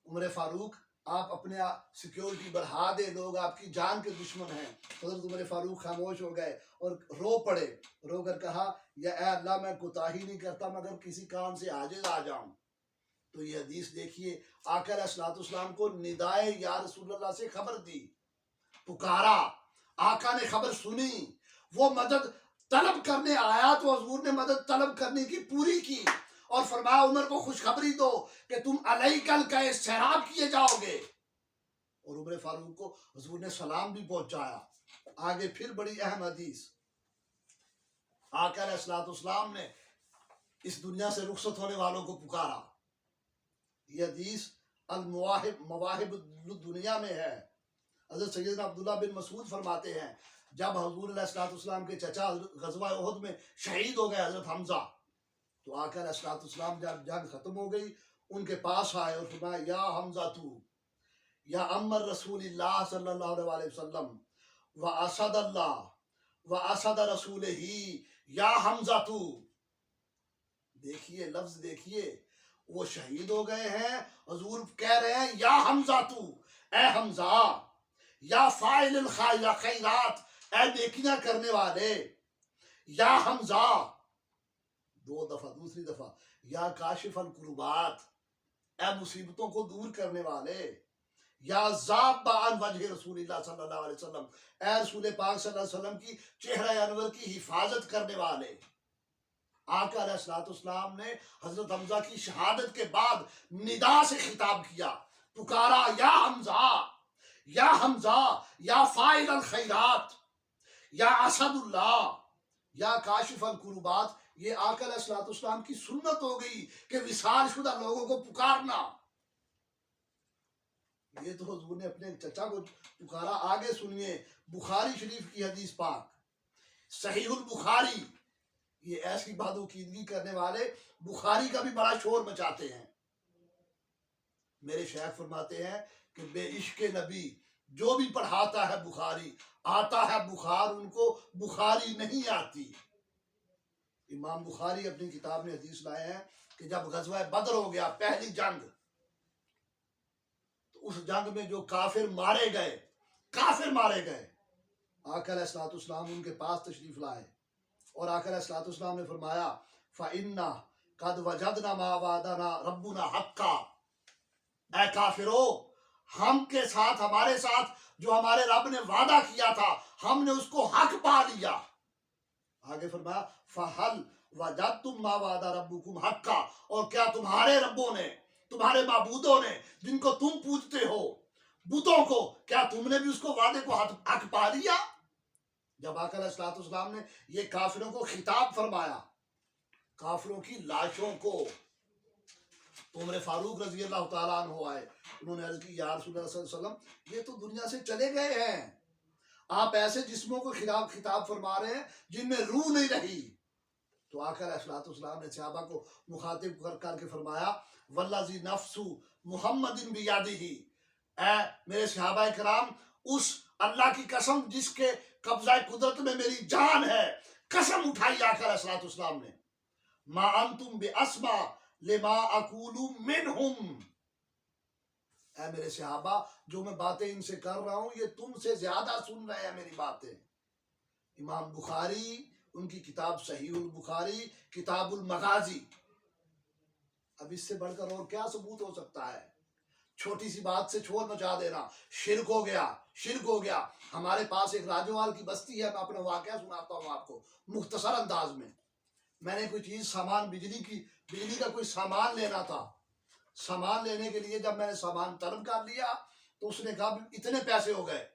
عمر فاروق آپ اپنے سیکیورٹی بڑھا دے, لوگ آپ کی جان کے دشمن ہیں. حضرت عمر فاروق خاموش ہو گئے اور رو پڑے, رو کر کہا یا اے اللہ میں کوتاہی نہیں کرتا مگر کسی کام سے عاجز آ جاؤں. تو یہ حدیث دیکھیے, آقا علیہ الصلوۃ والسلام کو ندائے یا رسول اللہ سے خبر دی, پکارا, آقا نے خبر سنی, وہ مدد طلب کرنے آیا تو حضور نے مدد طلب کرنے کی پوری کی اور فرمایا عمر کو خوشخبری دو کہ تم علیک الکیس شراب کیے جاؤ گے. اور عمر فاروق کو حضور نے سلام بھی پہنچایا. آگے پھر بڑی اہم حدیث, آقا علیہ الصلوۃ والسلام نے اس دنیا سے رخصت ہونے والوں کو پکارا. یہ حدیث المواہب مواہب الدنیا میں ہے. حضرت سیدنا عبداللہ بن مسعود فرماتے ہیں جب حضور علیہ الصلوۃ والسلام کے چچا غزوہ احد میں شہید ہو گئے حضرت حمزہ, تو آقا علیہ الصلوۃ والسلام جب جنگ ختم ہو گئی ان کے پاس آئے اور فرمایا یا حمزہ تو یا امر رسول اللہ صلی اللہ علیہ وسلم واسد اللہ واسد رسول ہی یا حمزہ تو. دیکھیے لفظ دیکھیے, وہ شہید ہو گئے ہیں, حضور کہہ رہے ہیں یا حمزہ تو, اے حمزہ, یا فاعل الخیرات, اے نیکیاں کرنے والے, یا حمزہ, دو دفعہ, دوسری دفعہ یا کاشف الکربات, اے مصیبتوں کو دور کرنے والے, یا ذاب عن وجہ رسول اللہ صلی اللہ علیہ وسلم, اے رسول پاک صلی اللہ علیہ وسلم کی چہرہ انور کی حفاظت کرنے والے. آقا علیہ الصلوۃ والسلام نے حضرت حمزہ کی شہادت کے بعد ندا سے خطاب کیا, پکارا یا حمزہ, یا حمزہ، یا فاعل الخیرات، یا اسد اللہ، یا کاشف الکربات. یہ آقا علیہ الصلوۃ والسلام کی سنت ہو گئی کہ وصال شدہ لوگوں کو پکارنا. یہ تو حضور نے اپنے چچا کو پکارا. آگے سنیے بخاری شریف کی حدیث پاک، صحیح البخاری. یہ ایسی بدعقیدگی کرنے والے بخاری کا بھی بڑا شور مچاتے ہیں. میرے شیخ فرماتے ہیں کہ بے عشق نبی جو بھی پڑھاتا ہے بخاری، آتا ہے بخار، ان کو بخاری نہیں آتی. امام بخاری اپنی کتاب میں حدیث لائے ہیں کہ جب غزوہ بدر ہو گیا، پہلی جنگ، تو اس جنگ میں جو کافر مارے گئے، آقا علیہ الصلوۃ والسلام ان کے پاس تشریف لائے اور آقا علیہ الصلوۃ والسلام نے فرمایا فَإِنَّا قَدْ وَجَدْنَا مَا وَعَدَنَا رَبُّنَا حَقًّا. اے کافرو، ہم کے ساتھ، ہمارے ساتھ جو ہمارے رب نے وعدہ کیا تھا، ہم نے اس کو حق پا لیا. آگے فرمایا فَهَلْ وَجَدْتُمْ مَا وَعَدَ رَبُّكُمْ حَقًّا. اور کیا تمہارے ربوں نے، تمہارے معبودوں نے جن کو تم پوجتے ہو، بتوں کو، کیا تم نے بھی اس کو وعدے کو حق پا لیا؟ جب آقا علیہ الصلوۃ والسلام نے یہ کافروں کو خطاب فرمایا، کافروں کی لاشوں کو، تو عمر فاروق رضی اللہ تعالیٰ عنہ آئے. انہوں نے عرض کی یا رسول اللہ صلی اللہ علیہ وسلم، یہ تو دنیا سے چلے گئے ہیں، آپ ایسے جسموں کو خطاب فرما رہے ہیں جن میں روح نہیں رہی. تو آقا علیہ الصلوۃ والسلام نے صحابہ کو مخاطب کر کے فرمایا والذی نفس محمد بیدہ. اے میرے صحابہ کرام، اس اللہ کی قسم جس کے قبضہ قدرت میں میری جان ہے، قسم اٹھائی آقا علیہ الصلوۃ والسلام نے، ما انتم باسمع لما اقول منہم. اے میرے صحابہ، جو میں باتیں ان سے کر رہا ہوں یہ تم سے زیادہ سن رہے ہیں میری باتیں. امام بخاری، ان کی کتاب صحیح البخاری، کتاب المغازی. اب اس سے بڑھ کر اور کیا ثبوت ہو سکتا ہے؟ چھوٹی سی بات سے شور مچا دینا، شرک ہو گیا. ہمارے پاس ایک راجوال کی بستی ہے، میں اپنا واقعہ سناتا ہوں آپ کو مختصر انداز میں. میں نے کوئی چیز سامان، بجلی کا کوئی سامان لینا تھا. سامان لینے کے لیے جب میں نے سامان طلب کر لیا تو اس نے کہا اتنے پیسے ہو گئے.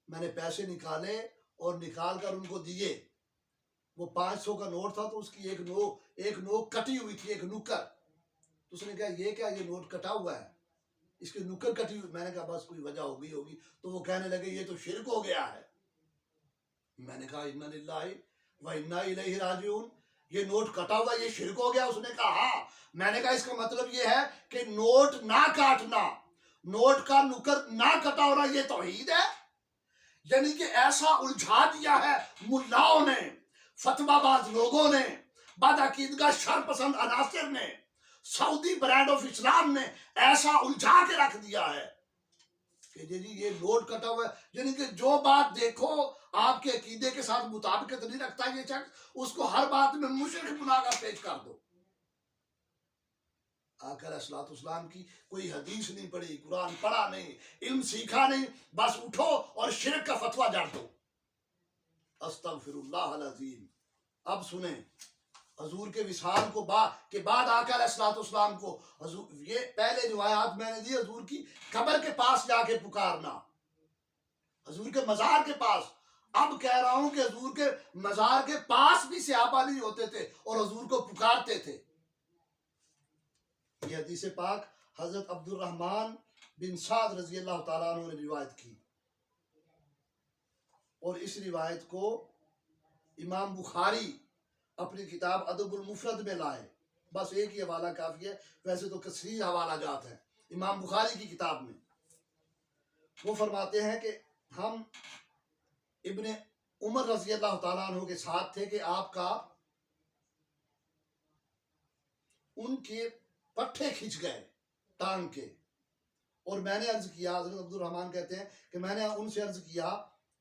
میں نے پیسے نکالے اور نکال کر ان کو دیے. وہ 500 کا نوٹ تھا تو اس کی ایک نوک کٹی ہوئی تھی، ایک نکر. تو اس نے کہا یہ کیا، یہ نوٹ کٹا ہوا ہے، اس کی نکر کٹی ہوئی. میں نے کہا بس کوئی وجہ ہوگی. تو وہ کہنے لگے یہ تو شرک ہو گیا ہے. میں نے کہا انا للہ و انا الیہ راجعون، یہ نوٹ کٹا ہوا یہ شرک ہو گیا؟ اس نے کہا ہاں. میں نے کہا اس کا مطلب یہ ہے کہ نوٹ نہ کاٹنا، نوٹ کا نکر نہ کٹا ہونا یہ توحید ہے؟ یعنی کہ ایسا الجھا دیا ہے ملاؤں نے، فتویٰ باز لوگوں نے، بدعقیدگاہ شر پسند عناصر نے، سعودی برانڈ آف اسلام نے ایسا الجھا کے رکھ دیا ہے کہ جی یہ نوٹ کٹا ہوا ہے. یعنی کہ جو بات دیکھو آپ کے عقیدے کے ساتھ مطابقت نہیں رکھتا یہ شخص، اس کو ہر بات میں مشرک بنا کر پیش کر دو. آقا علیہ الصلوۃ والسلام کی کوئی حدیث نہیں پڑھی، قرآن پڑھا نہیں، علم سیکھا نہیں، بس اٹھو اور شرک کا فتویٰ جڑ دو. استغفر اللہ العظیم. اب سنیں حضور کے وصال کو کے بعد آقا علیہ الصلوۃ والسلام کو حضور، یہ پہلے روایات میں نے دی حضور کی قبر کے پاس جا کے پکارنا، حضور کے مزار کے پاس. اب کہہ رہا ہوں کہ حضور کے مزار کے پاس بھی صحابہ نہیں ہوتے تھے اور حضور کو پکارتے تھے. یہ حدیث پاک حضرت عبد الرحمن بن سعد رضی اللہ تعالیٰ عنہ نے روایت کی، اور اس روایت کو امام بخاری اپنی کتاب ادب المفرد میں لائے. بس ایک ہی حوالہ کافی ہے، ویسے تو کثیر حوالہ جات ہیں امام بخاری کی کتاب میں. وہ فرماتے ہیں کہ ہم ابن عمر رضی اللہ تعالیٰ عنہ کے ساتھ تھے کہ آپ کا ان کے پٹھے کھنچ گئے ٹانگ کے، اور میں نے عرض کیا، حضرت عبد الرحمن کہتے ہیں کہ میں نے ان سے عرض کیا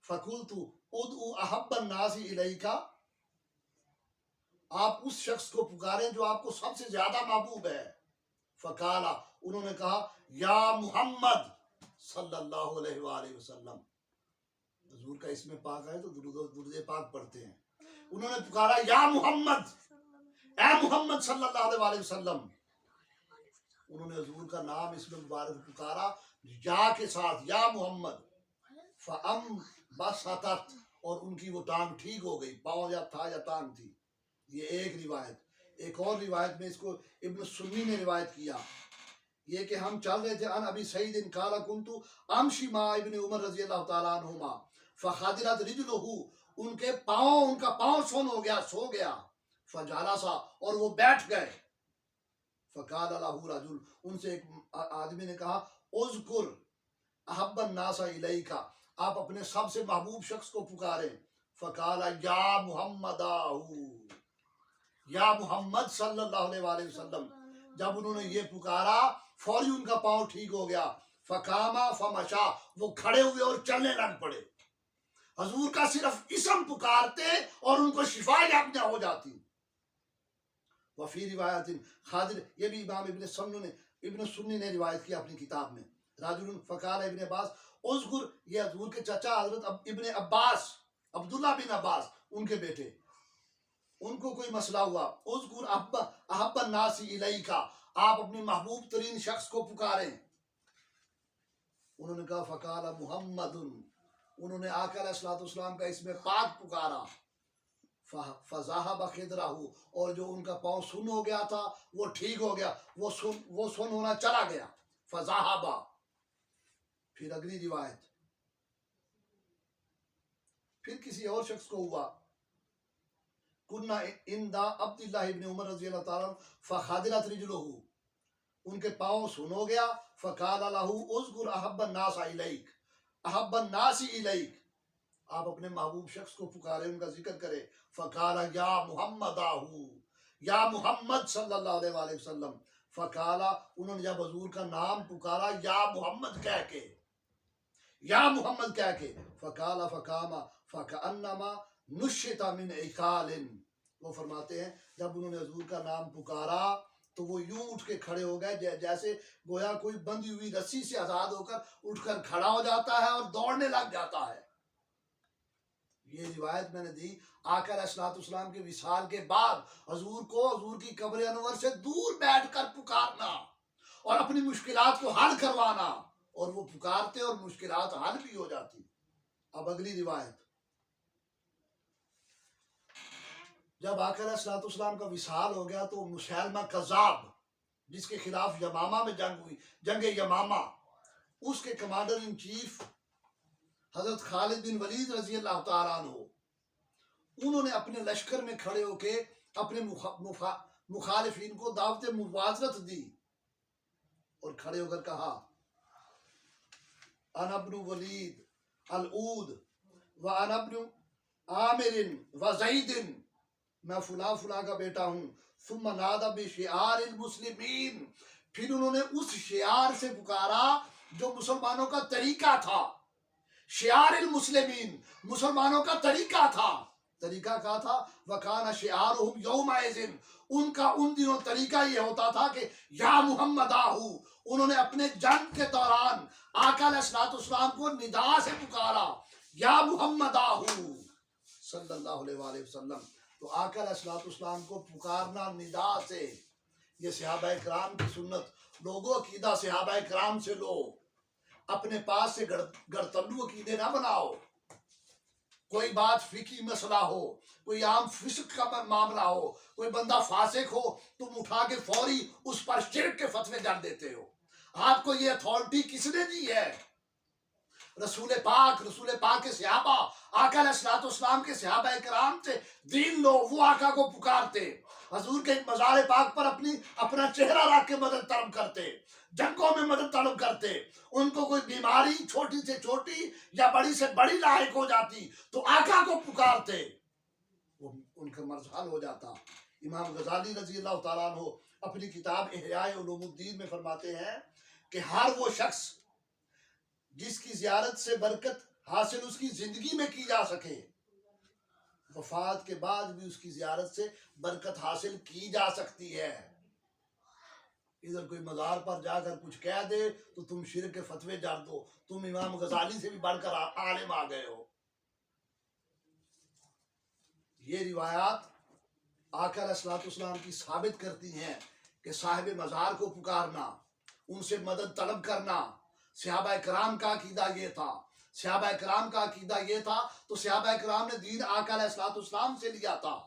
فَقُلْتُ اُدْعُ أَحَبَّ النَّاسِ إِلَيْكَ، آپ اس شخص کو پکاریں جو آپ کو سب سے زیادہ محبوب ہے. فقال، انہوں نے کہا یا محمد صلی اللہ علیہ وآلہ وسلم. حضور کا اسم پاک ہے تو درود پاک پڑھتے ہیں. انہوں نے پکارا یا محمد، اے محمد صلی اللہ علیہ وآلہ وسلم. انہوں نے حضور کا نام اسم مبارک پکارا یا کے ساتھ یا محمد، فَأَم بَسَطَت، اور ان کی وہ ٹانگ ٹھیک ہو گئی، پاؤں یا تھا یا ٹانگ تھی. یہ ایک روایت. ایک اور روایت میں اس کو ابن سنی نے روایت کیا، یہ کہ ہم چل رہے تھے، ان ابی سعید قال کنت امشی مع ابن عمر رضی اللہ تعالیٰ عنہما فخادرت رجلہ، ان کا پاؤں سن ہو گیا، سو گیا، فجالسا، اور وہ بیٹھ گئے. فقال له رجل، ان سے ایک آدمی نے کہا، اذکر احب الناس الیک، آپ اپنے سب سے محبوب شخص کو پکاریں. فقال یا محمد، یا محمد صلی اللہ علیہ وآلہ وسلم. جب انہوں نے یہ پکارا فوری ان کا پاؤں ٹھیک ہو گیا. فقاما فمشا، وہ کھڑے ہوئے اور چلنے لگ پڑے. حضور کا صرف اسم پکارتے اور ان کو شفا یافتہ ہو جاتی. وفی روایت خادر، یہ بھی امام ابن سنی نے روایت کی اپنی کتاب میں. راجل فقال ابن عباس اذکر، یہ حضور کے چچا حضرت ابن عباس، عبداللہ بن عباس، ان کے بیٹے، ان کو کوئی مسئلہ ہوا. اذکر احب الناس الیک، آپ اپنے محبوب ترین شخص کو پکاریں. انہوں نے کہا فقال محمد، انہوں نے آقا علیہ الصلوۃ والسلام کا اسم پاک پکارا. فذهب خدرہ، اور جو ان کا پاؤں سن ہو گیا تھا وہ ٹھیک ہو گیا، وہ سن ہونا چلا گیا. فذهب. پھر اگلی روایت، پھر کسی اور شخص کو ہوا، کنہ عند عبداللہ ابن عمر رضی اللہ تعالیٰ عنہ فخادرت رجلہ، ان کے پاؤں سن ہو گیا. فقال له اذکر احب الناس الیک، احب الناس الیک، آپ اپنے محبوب شخص کو پکارے، ان کا ذکر کرے. فقال یا محمد، یا محمد صلی اللہ علیہ وآلہ وسلم. فقال، انہوں نے جب حضور کا نام پکارا یا محمد کہہ کے، یا محمد کہہ کے، فقال فقام فکأنما نشط من عقال، وہ فرماتے ہیں جب انہوں نے حضور کا نام پکارا تو وہ یوں اٹھ کے کھڑے ہو گئے جیسے گویا کوئی بندھی ہوئی رسی سے آزاد ہو کر اٹھ کر کھڑا ہو جاتا ہے اور دوڑنے لگ جاتا ہے. یہ روایت میں نے دی. آقا علیہ الصلوۃ والسلام کے وصال کے بعد حضور کو حضور کی قبر انور سے دور بیٹھ کر پکارنا اور اپنی مشکلات کو حل کروانا، اور وہ پکارتے اور مشکلات حل بھی ہو جاتی. اب اگلی روایت، جب آقا علیہ الصلوۃ والسلام کا وصال ہو گیا تو مسیلمہ کذاب، جس کے خلاف یمامہ میں جنگ ہوئی، جنگ یمامہ، اس کے کمانڈر ان چیف حضرت خالد بن ولید رضی اللہ تعالیٰ عنہ، انہوں نے اپنے لشکر میں کھڑے ہو کے اپنے مخالفین کو دعوت مبازرت دی اور کھڑے ہو کر کہا، انا ابن ولید العود و انا ابن عامر و زید، میں فلاں فلاں کا بیٹا ہوں. ثم نادى بشعار المسلمین، پھر انہوں نے اس شعار سے پکارا جو مسلمانوں کا طریقہ تھا. شعار المسلمین، مسلمانوں کا طریقہ تھا. طریقہ کیا تھا؟ وَكَانَ شِعَارُهُمْ يَوْمَئِذٍ، ان کا ان دنوں طریقہ یہ ہوتا تھا کہ یا محمد آہو، انہوں نے اپنے جنگ کے دوران آقا علیہ الصلوۃ والسلام کو ندا سے پکارا، یا محمد آہو صلی اللہ علیہ وآلہ وسلم. تو آقا علیہ الصلوۃ والسلام کو پکارنا ندا سے، یہ صحابہ کرام کی سنت. لوگوں عقیدہ صحابہ کرام سے لو، اپنے پاس سے گڑتلو عقیدے نہ بناؤ. کوئی بات فقہی مسئلہ ہو، کوئی عام فسق کا معاملہ ہو، کوئی بندہ فاسق ہو، تم اٹھا کے فوری اس پر شرک کے فتوے ڈال دیتے ہو. آپ کو یہ اتھارٹی کس نے دی ہے؟ رسول پاک کے صحابہ، آقا علیہ الصلوۃ والسلام کے صحابہ کرام سے دین لو. وہ آقا کو پکارتے، حضور کے مزار پاک پر اپنا چہرہ رکھ کے مدد طلب کرتے، جنگوں میں مدد طلب کرتے. ان کو کوئی بیماری چھوٹی سے چھوٹی یا بڑی سے بڑی لاحق ہو جاتی تو آقا کو پکارتے، وہ ان کا مرض حل ہو جاتا. امام غزالی رضی اللہ تعالیٰ عنہ اپنی کتاب احیاء علوم الدین میں فرماتے ہیں کہ ہر وہ شخص جس کی زیارت سے برکت حاصل اس کی زندگی میں کی جا سکے، وفات کے بعد بھی اس کی زیارت سے برکت حاصل کی جا سکتی ہے. ادھر کوئی مزار پر جا کر کچھ کہہ دے تو تم شرک کے فتوے جڑ دو، تم امام غزالی سے بھی بڑھ کر عالم آ گئے ہو. یہ روایات آقا علیہ الصلوۃ والسلام کی ثابت کرتی ہیں کہ صاحب مزار کو پکارنا، ان سے مدد طلب کرنا، صحابہ کرام کا عقیدہ یہ تھا، صحابہ کرام کا عقیدہ یہ تھا، تو صحابہ کرام نے دین آقا علیہ الصلوۃ والسلام سے لیا تھا۔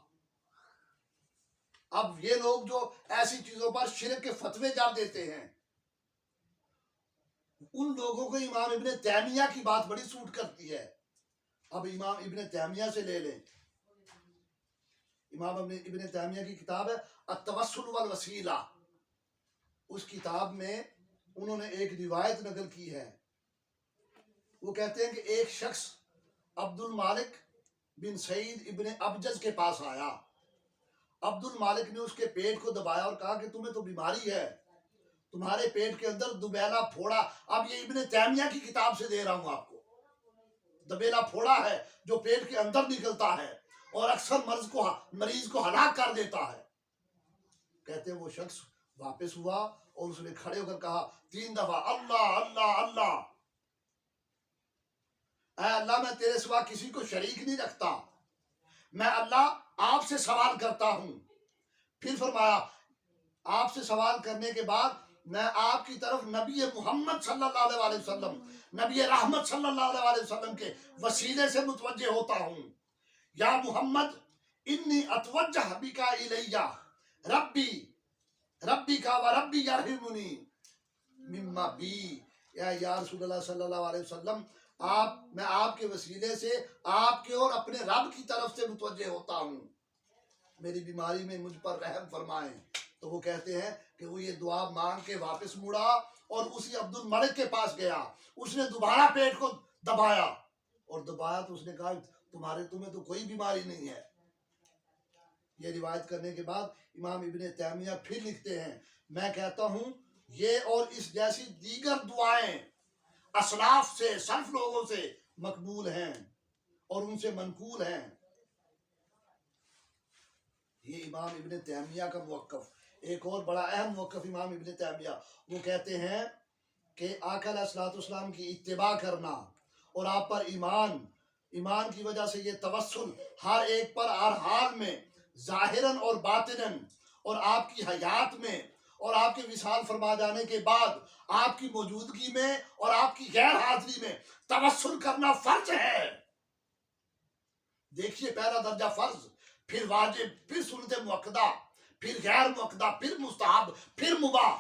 اب یہ لوگ جو ایسی چیزوں پر شرک کے فتوے جار دیتے ہیں، ان لوگوں کو امام ابن تیمیہ کی بات بڑی سوٹ کرتی ہے۔ اب امام ابن تیمیہ سے لے لیں، امام ابن تیمیہ کی کتاب ہے التوسل والوسیلہ، اس کتاب میں انہوں نے ایک روایت نقل کی ہے۔ وہ کہتے ہیں کہ ایک شخص عبد المالک بن سعید ابن ابجز کے پاس آیا، عبد المالک نے اس کے پیٹ کو دبایا اور کہا کہ تمہیں تو بیماری ہے، تمہارے پیٹ کے اندر دبیلا پھوڑا، اب یہ ابن تیمیہ کی کتاب سے دے رہا ہوں آپ کو، دبیلا پھوڑا ہے جو پیٹ کے اندر نکلتا ہے اور اکثر مریض کو ہلاک کر دیتا ہے۔ کہتے ہیں وہ شخص واپس ہوا اور اس نے کھڑے ہو کر کہا 3 دفعہ اللہ اللہ اللہ، اے اللہ میں تیرے سوا کسی کو شریک نہیں رکھتا، میں اللہ آپ سے سوال کرتا ہوں۔ پھر فرمایا آپ سے سوال کرنے کے بعد میں آپ کی طرف نبی محمد صلی اللہ علیہ وسلم، نبی رحمت صلی اللہ علیہ وسلم کے وسیلے سے متوجہ ہوتا ہوں۔ یا محمد انی اتوجہ بکا الیہ ربی کا و ربی یرحمنی مما بی، یا رسول اللہ صلی اللہ علیہ وسلم میں آپ کے وسیلے سے آپ کے اور اپنے رب کی طرف سے متوجہ ہوتا ہوں، میری بیماری میں مجھ پر رحم فرمائیں۔ تو وہ کہتے ہیں کہ وہ یہ دعا مانگ کے واپس مڑا اور اسی عبد الملک کے پاس گیا، اس نے دوبارہ پیٹ کو دبایا اور دبایا تو اس نے کہا تمہیں تو کوئی بیماری نہیں ہے۔ یہ روایت کرنے کے بعد امام ابن تیمیہ پھر لکھتے ہیں میں کہتا ہوں یہ اور اس جیسی دیگر دعائیں اسلاف سے، سلف لوگوں سے مقبول ہیں اور ان سے منقول ہیں۔ یہ امام ابن تیمیہ کا موقف۔ ایک اور بڑا اہم موقف امام ابن تیمیہ، وہ کہتے ہیں کہ آقا علیہ الصلوۃ والسلام کی اتباع کرنا اور آپ پر ایمان کی وجہ سے یہ توسل ہر ایک پر ہر حال میں ظاہراً اور باطناً، اور آپ کی حیات میں اور آپ کے وصال فرما جانے کے بعد آپ کی موجودگی میں اور آپ کی غیر حاضری میں توسل کرنا فرض ہے۔ دیکھیے پہلا درجہ فرض، پھر واجب، پھر سنت مؤکدہ، پھر غیر مؤکدہ، پھر مستحب، پھر مباح۔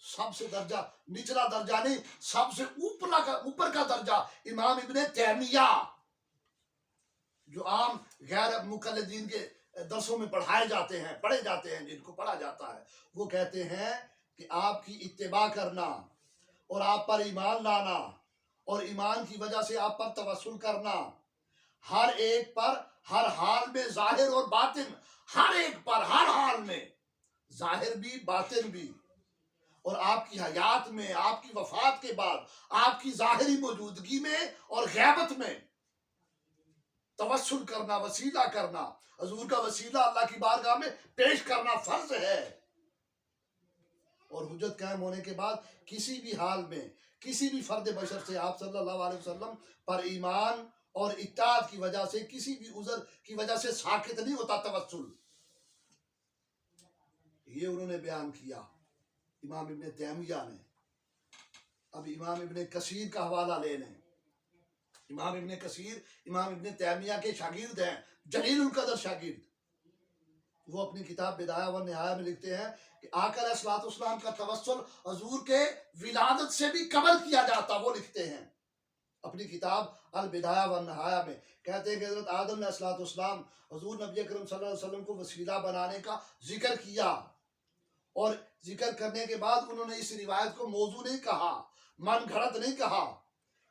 سب سے درجہ نچلا درجہ نہیں، سب سے اوپر کا درجہ امام ابن تیمیہ، جو عام غیر مقلدین کے درسوں میں پڑھے جاتے ہیں، جن کو پڑھا جاتا ہے، وہ کہتے ہیں کہ آپ کی اتباع کرنا اور آپ پر ایمان لانا اور ایمان کی وجہ سے آپ پر توسل کرنا، ہر ایک پر ہر حال میں ظاہر اور باطن، ہر ایک پر ہر حال میں ظاہر بھی باطن بھی، اور آپ کی حیات میں، آپ کی وفات کے بعد، آپ کی ظاہری موجودگی میں اور غیبت میں توسل کرنا، وسیلہ کرنا، حضور کا وسیلہ اللہ کی بارگاہ میں پیش کرنا فرض ہے۔ اور حجت قائم ہونے کے بعد کسی بھی حال میں کسی بھی فرد بشر سے آپ صلی اللہ علیہ وسلم پر ایمان اور اطاعت کی وجہ سے کسی بھی عذر کی وجہ سے ساکت نہیں ہوتا توسل۔ یہ انہوں نے بیان کیا امام ابن تیمیہ نے۔ اب امام ابن کثیر کا حوالہ لے لیں۔ امام ابن کثیر امام ابن تیمیہ کے شاگرد ہیں، جلیل القدر شاگرد۔ وہ اپنی کتاب بدایہ و نہایہ میں لکھتے ہیں کہ آقا علیہ الصلوۃ والسلام کا توسل حضور کے ولادت سے بھی قبل کیا جاتا۔ وہ لکھتے ہیں اپنی کتاب البدایہ و نہایہ میں، کہتے ہیں کہ حضرت آدم علیہ الصلوۃ والسلام حضور نبی اکرم صلی اللہ علیہ وسلم کو وسیلہ بنانے کا ذکر کیا، اور ذکر کرنے کے بعد انہوں نے اس روایت کو موضوع نہیں کہا، من گھڑت نہیں کہا۔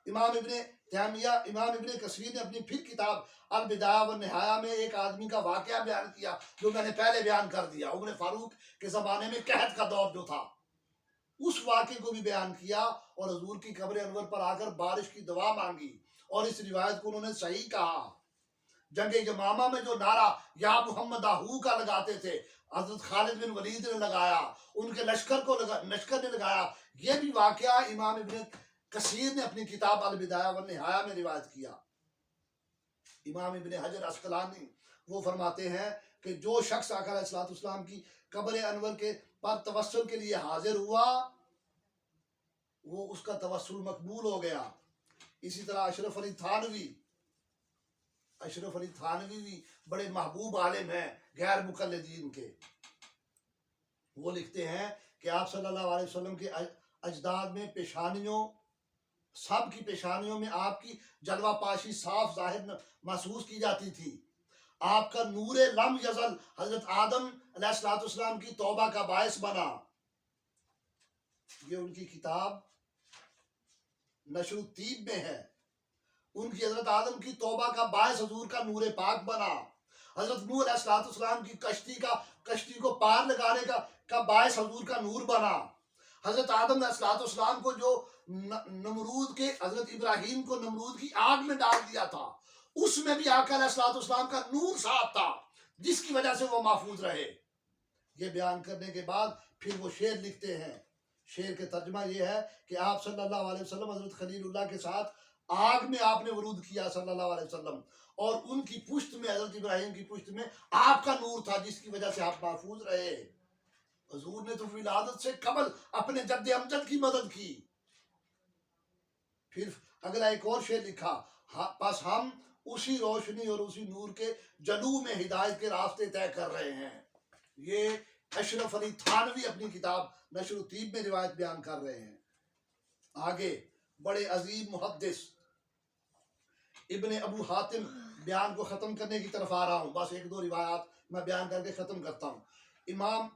امام ابن کثیر نے اپنی پھر کتاب البدایہ و نہایہ میں ایک آدمی کا واقعہ بیان کیا جو میں نے پہلے بیان کر دیا، عمر فاروق کے زمانے میں قحط کا دور جو تھا، اس واقعے کو بھی بیان کیا، اور حضور کی قبر انور پر آ کر بارش کی دعا مانگی، اور اس روایت کو انہوں نے صحیح کہا۔ جنگ یمامہ میں جو نعرہ یا محمد آہو کا لگاتے تھے، حضرت خالد بن ولید نے لگایا، ان کے لشکر نے لگایا، یہ بھی واقعہ امام ابن کثیر نے اپنی کتاب البدایہ و نہایہ میں روایت کیا۔ امام ابن حجر عسقلانی وہ فرماتے ہیں کہ جو شخص آقا علیہ الصلوۃ والسلام کی قبر انور کے پر توسل کے لیے حاضر ہوا، وہ اس کا توسل مقبول ہو گیا. اسی طرح اشرف علی تھانوی بھی بڑے محبوب عالم ہیں غیر مقلدین کے. وہ لکھتے ہیں کہ آپ صلی اللہ علیہ وسلم کے اجداد میں سب کی پیشانیوں میں آپ کی جلوہ پاشی صاف ظاہر محسوس کی جاتی تھی. آپ کا نور لم یزل حضرت آدم علیہ السلام کی توبہ کا باعث بنا. یہ ان کی کتاب نشر الطیب میں ہے. ان کی حضرت آدم کی توبہ کا باعث حضور کا نور پاک بنا. حضرت نوح علیہ السلام کی کشتی کو پار لگانے کا باعث حضور کا نور بنا. حضرت آدم علیہ السلام کو جو حضرت ابراہیم کو نمرود کی آگ میں ڈال دیا تھا، اس میں بھی آقا علیہ السلام کا نور ساتھ تھا، جس کی وجہ سے وہ محفوظ رہے. یہ بیان کرنے کے بعد پھر وہ شعر لکھتے ہیں. شعر کے ترجمہ یہ ہے کہ آپ صلی اللہ علیہ وسلم حضرت خلیل اللہ کے ساتھ آگ میں آپ نے ورود کیا صلی اللہ علیہ وسلم، اور ان کی پشت میں حضرت ابراہیم کی پشت میں آپ کا نور تھا، جس کی وجہ سے آپ محفوظ رہے. حضور نے تو ولادت سے قبل اپنے جد امجد کی مدد کی. پھر اگلا ایک اور شعر لکھا، بس ہم اسی روشنی اور اسی نور کے جلو میں ہدایت کے راستے طے کر رہے ہیں. یہ اشرف علی تھانوی اپنی کتاب نشر الطیب میں روایت بیان کر رہے ہیں. آگے بڑے عظیم محدث ابن ابو حاتم بیان کو ختم کرنے کی طرف آ رہا ہوں. بس ایک دو روایات میں بیان کر کے ختم کرتا ہوں. امام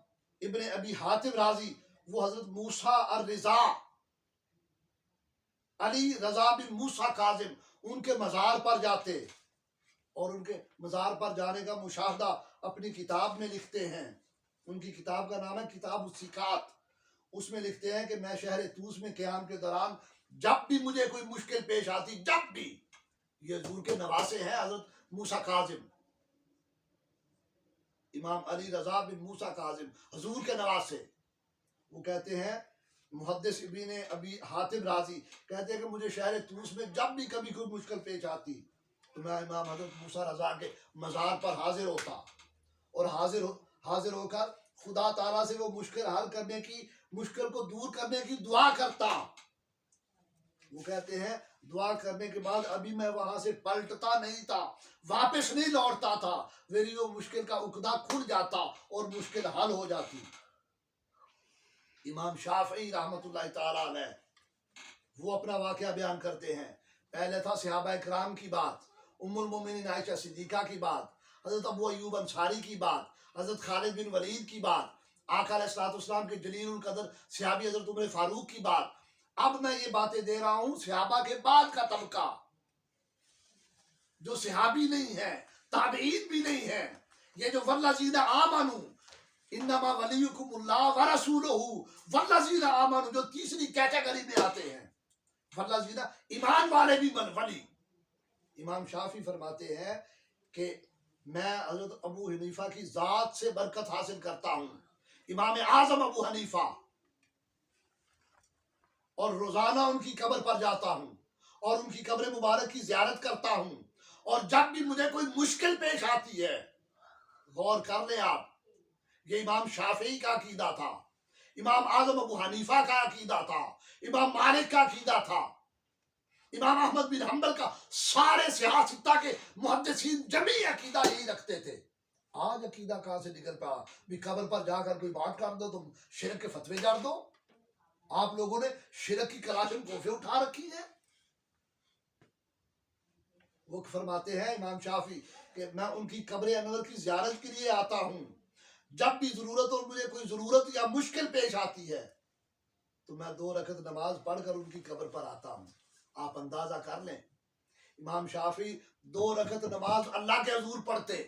ابن ابی حاتم رازی، وہ حضرت موسیٰ الرضا علی رضا بن موسیٰ کاظم، ان کے مزار پر جاتے اور ان کے مزار پر جانے کا مشاہدہ اپنی کتاب میں لکھتے ہیں. ان کی کتاب کا نام ہے کتاب الثقات. اس میں لکھتے ہیں کہ میں شہر طوس میں قیام کے دوران جب بھی مجھے کوئی مشکل پیش آتی، جب بھی، یہ حضور کے نواسے ہیں حضرت موسیٰ کاظم، امام علی رضا بن موسیٰ کاظم حضور کے نواسے. وہ کہتے ہیں، محدث ابن ابی حاتم رازی کہتے ہیں کہ مجھے شہر طوس میں جب بھی کبھی کوئی مشکل پیش آتی تو میں امام حضرت موسیٰ رضا کے مزار پر حاضر ہوتا اور حاضر ہو کر خدا تعالیٰ سے وہ مشکل کو دور کرنے کی دعا کرتا. وہ کہتے ہیں دعا کرنے کے بعد ابھی میں وہاں سے پلٹتا نہیں تھا، واپس نہیں لوٹتا تھا، میری وہ مشکل کا عقدہ کھل جاتا اور مشکل حل ہو جاتی. امام شافعی رحمۃ اللہ تعالیٰ علیہ، وہ اپنا واقعہ بیان کرتے ہیں. پہلے تھا صحابہ اکرام کی بات، ام المومنین عائشہ صدیقہ کی بات، حضرت ابو ایوب انصاری کی بات، حضرت خالد بن ولید کی بات، آقا علیہ السلام کے جلیل القدر صحابی حضرت عمر فاروق کی بات. اب میں یہ باتیں دے رہا ہوں صحابہ کے بعد کا طبقہ، جو صحابی نہیں ہے، تابعین بھی نہیں ہے. یہ جو والذین آمنوا انما ولیکم اللہ ورسولہ والذین آمنوا، جو تیسری کیٹیگری میں آتے ہیں، والذین ایمان والے بھی ولی. امام شافعی فرماتے ہیں کہ میں حضرت ابو حنیفہ کی ذات سے برکت حاصل کرتا ہوں، امام اعظم ابو حنیفہ، اور روزانہ ان کی قبر پر جاتا ہوں اور ان کی قبر مبارک کی زیارت کرتا ہوں. اور جب بھی مجھے کوئی مشکل پیش آتی ہے، غور کر لیں آپ، یہ امام شافعی کا عقیدہ تھا، امام اعظم ابو حنیفہ کا عقیدہ تھا، امام مالک کا عقیدہ تھا، امام احمد بن حنبل کا، سارے سیاستہ کے محدثین جميع عقیدہ یہی رکھتے تھے. آج عقیدہ کہاں سے نکل پا بھی قبر پر جا کر کوئی بات کر دو تم شرک کے فتوے جاڑ دو. آپ لوگوں نے شرک کی کلاشن کوفے اٹھا رکھی ہے. وہ فرماتے ہیں امام شافعی کہ میں ان کی قبر انور کی زیارت کے لیے آتا ہوں، جب بھی ضرورت اور مجھے کوئی ضرورت یا مشکل پیش آتی ہے تو میں 2 رکعت نماز پڑھ کر ان کی قبر پر آتا ہوں. آپ اندازہ کر لیں، امام شافعی 2 رکعت نماز اللہ کے حضور پڑھتے.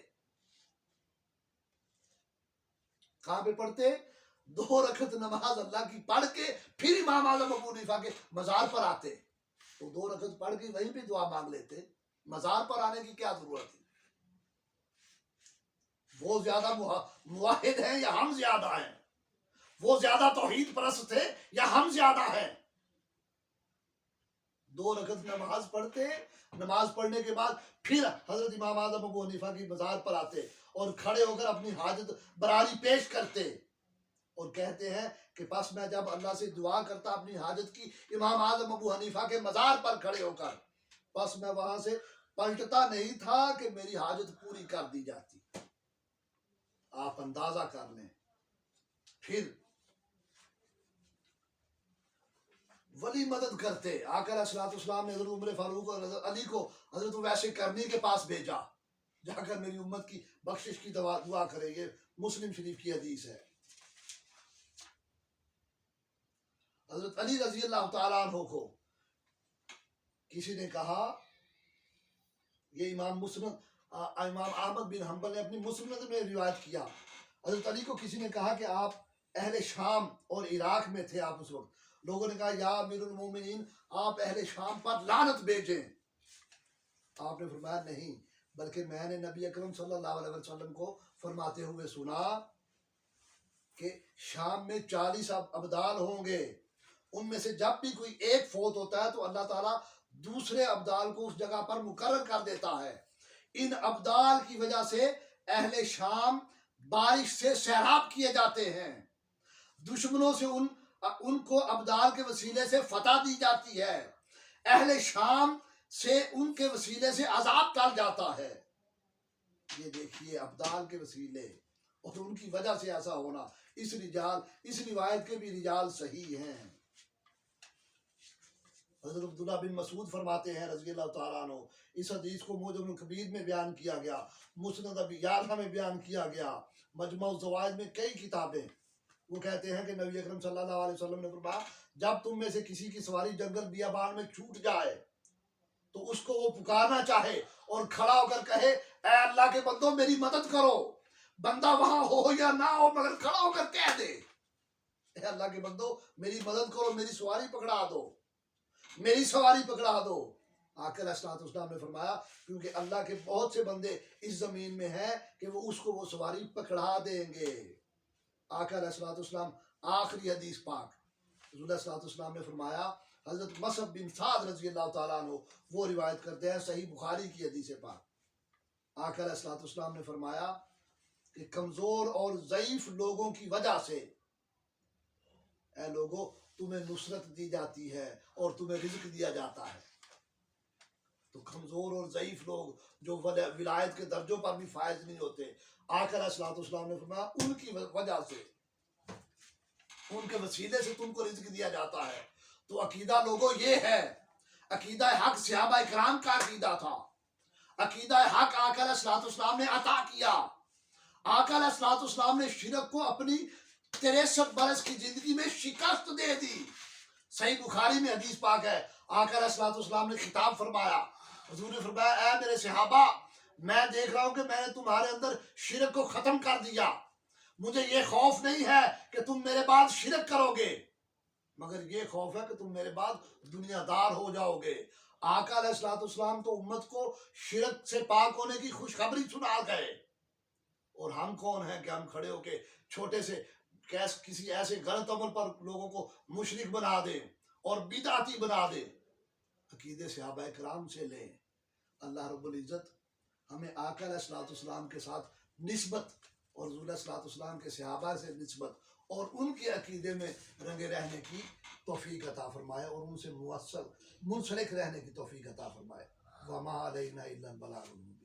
کہاں پہ پڑھتے؟ 2 رکعت نماز اللہ کی پڑھ کے پھر امام اعظم ابو حنیفہ کے مزار پر آتے تو 2 رکعت پڑھ کے وہیں پہ دعا مانگ لیتے. مزار پر آنے کی کیا ضرورت ہے؟ وہ زیادہ موحد ہیں یا ہم زیادہ ہیں؟ وہ زیادہ توحید پرست تھے یا ہم زیادہ ہیں؟ 2 رکعت نماز پڑھتے، نماز پڑھنے کے بعد پھر حضرت امام اعظم ابو حنیفہ کی مزار پر آتے اور کھڑے ہو کر اپنی حاجت براری پیش کرتے. اور کہتے ہیں کہ پس میں جب اللہ سے دعا کرتا اپنی حاجت کی امام اعظم ابو حنیفہ کے مزار پر کھڑے ہو کر، پس میں وہاں سے پلٹتا نہیں تھا کہ میری حاجت پوری کر دی جاتی۔ آپ اندازہ کر لیں۔ پھر ولی مدد کرتے، آقا علیہ السلام نے حضرت عمر فاروق اور حضرت علی کو حضرت ویسے کرنی کے پاس بھیجا، جا کر میری امت کی بخشش کی دعا کرے۔ یہ مسلم شریف کی حدیث ہے۔ حضرت علی رضی اللہ تعالیٰ عنہ کو کسی نے کہا، یہ امام احمد بن حنبل نے اپنی مسند میں روایت کیا، حضرت علی کو کسی نے کہا کہ آپ اہل شام اور عراق میں تھے آپ اس وقت، لوگوں نے کہا یا امیر المومنین آپ اہل شام پر لعنت بھیجیں۔ آپ نے فرمایا نہیں، بلکہ میں نے نبی اکرم صلی اللہ علیہ وسلم کو فرماتے ہوئے سنا کہ شام میں 40 ابدال ہوں گے، ان میں سے جب بھی کوئی ایک فوت ہوتا ہے تو اللہ تعالیٰ دوسرے ابدال کو اس جگہ پر مقرر کر دیتا ہے۔ ان ابدال کی وجہ سے اہل شام بارش سے سیراب کیے جاتے ہیں، دشمنوں سے ان کو ابدال کے وسیلے سے فتح دی جاتی ہے، اہل شام سے ان کے وسیلے سے عذاب ٹل جاتا ہے۔ یہ دیکھیے ابدال کے وسیلے اور ان کی وجہ سے ایسا ہونا، اس روایت کے بھی رجال صحیح ہیں۔ حضرت عبداللہ بن مسعود فرماتے ہیں رضی اللہ تعالیٰ عنہ، اس حدیث کو موجم الکبیر میں بیان کیا گیا، مسند ابی یعلا میں بیان کیا گیا، مجمع الزوائد میں کئی کتابیں۔ وہ کہتے ہیں کہ نبی اکرم صلی اللہ علیہ وسلم نے فرمایا جب تم میں سے کسی کی سواری جنگل بیابان میں چھوٹ جائے تو اس کو وہ پکارنا چاہے اور کھڑا ہو کر کہے اے اللہ کے بندو میری مدد کرو، بندہ وہاں ہو یا نہ ہو مگر کھڑا ہو کر کہہ دے اے اللہ کے بندو میری مدد کرو، میری سواری پکڑا دو، میری سواری پکڑا دو۔ آقا علیہ السلام نے فرمایا کیونکہ اللہ کے بہت سے بندے اس زمین میں ہیں کہ وہ اس کو وہ سواری پکڑا دیں گے۔ آقا علیہ السلام آخری حدیث پاک حضور علیہ السلام نے فرمایا، حضرت مصعب بن سعد رضی اللہ تعالیٰ عنہ وہ روایت کرتے ہیں صحیح بخاری کی حدیث پاک، آقا علیہ السلام نے فرمایا کہ کمزور اور ضعیف لوگوں کی وجہ سے اے لوگوں تمہیں نصرت دی جاتی ہے اور تمہیں رزق دیا جاتا ہے۔ تو کمزور اور ضعیف لوگ جو ولایت کے درجوں پر بھی فائز نہیں ہوتے، آقا علیہ السلام نے فرمایا ان کی وجہ سے، ان کے وسیلے سے تم کو رزق دیا جاتا ہے۔ تو عقیدہ لوگوں یہ ہے، عقیدہ حق صحابہ کرام کا عقیدہ تھا، عقیدہ حق آقا علیہ السلام نے عطا کیا۔ آقا علیہ السلام نے شرک کو اپنی 63 برس کی زندگی میں شکست دے دی۔ صحیح بخاری میں حدیث پاک ہے، آقا علیہ السلام نے خطاب فرمایا، حضور نے فرمایا اے میرے صحابہ میں دیکھ رہا ہوں کہ میں نے تمہارے اندر شرک کو ختم کر دیا، مجھے یہ خوف نہیں ہے کہ تم میرے بعد شرک کرو گے، مگر یہ خوف ہے کہ تم میرے بعد دنیا دار ہو جاؤ گے۔ آقا علیہ السلام تو امت کو شرک سے پاک ہونے کی خوشخبری سنا گئے، اور ہم کون ہیں کہ ہم کھڑے ہو کے چھوٹے سے کسی ایسے غلط عمل پر لوگوں کو مشرک بنا دیں اور بدعتی بنا دیں۔ عقیدے صحابہ کرام سے لیں۔ اللہ رب العزت ہمیں آقا علیہ السلام کے ساتھ نسبت اور حضور علیہ السلام کے صحابہ سے نسبت اور ان کے عقیدے میں رنگے رہنے کی توفیق عطا فرمائے اور ان سے منسلک رہنے کی توفیق عطا فرمائے۔ وما علینا الا البلاغ المبین۔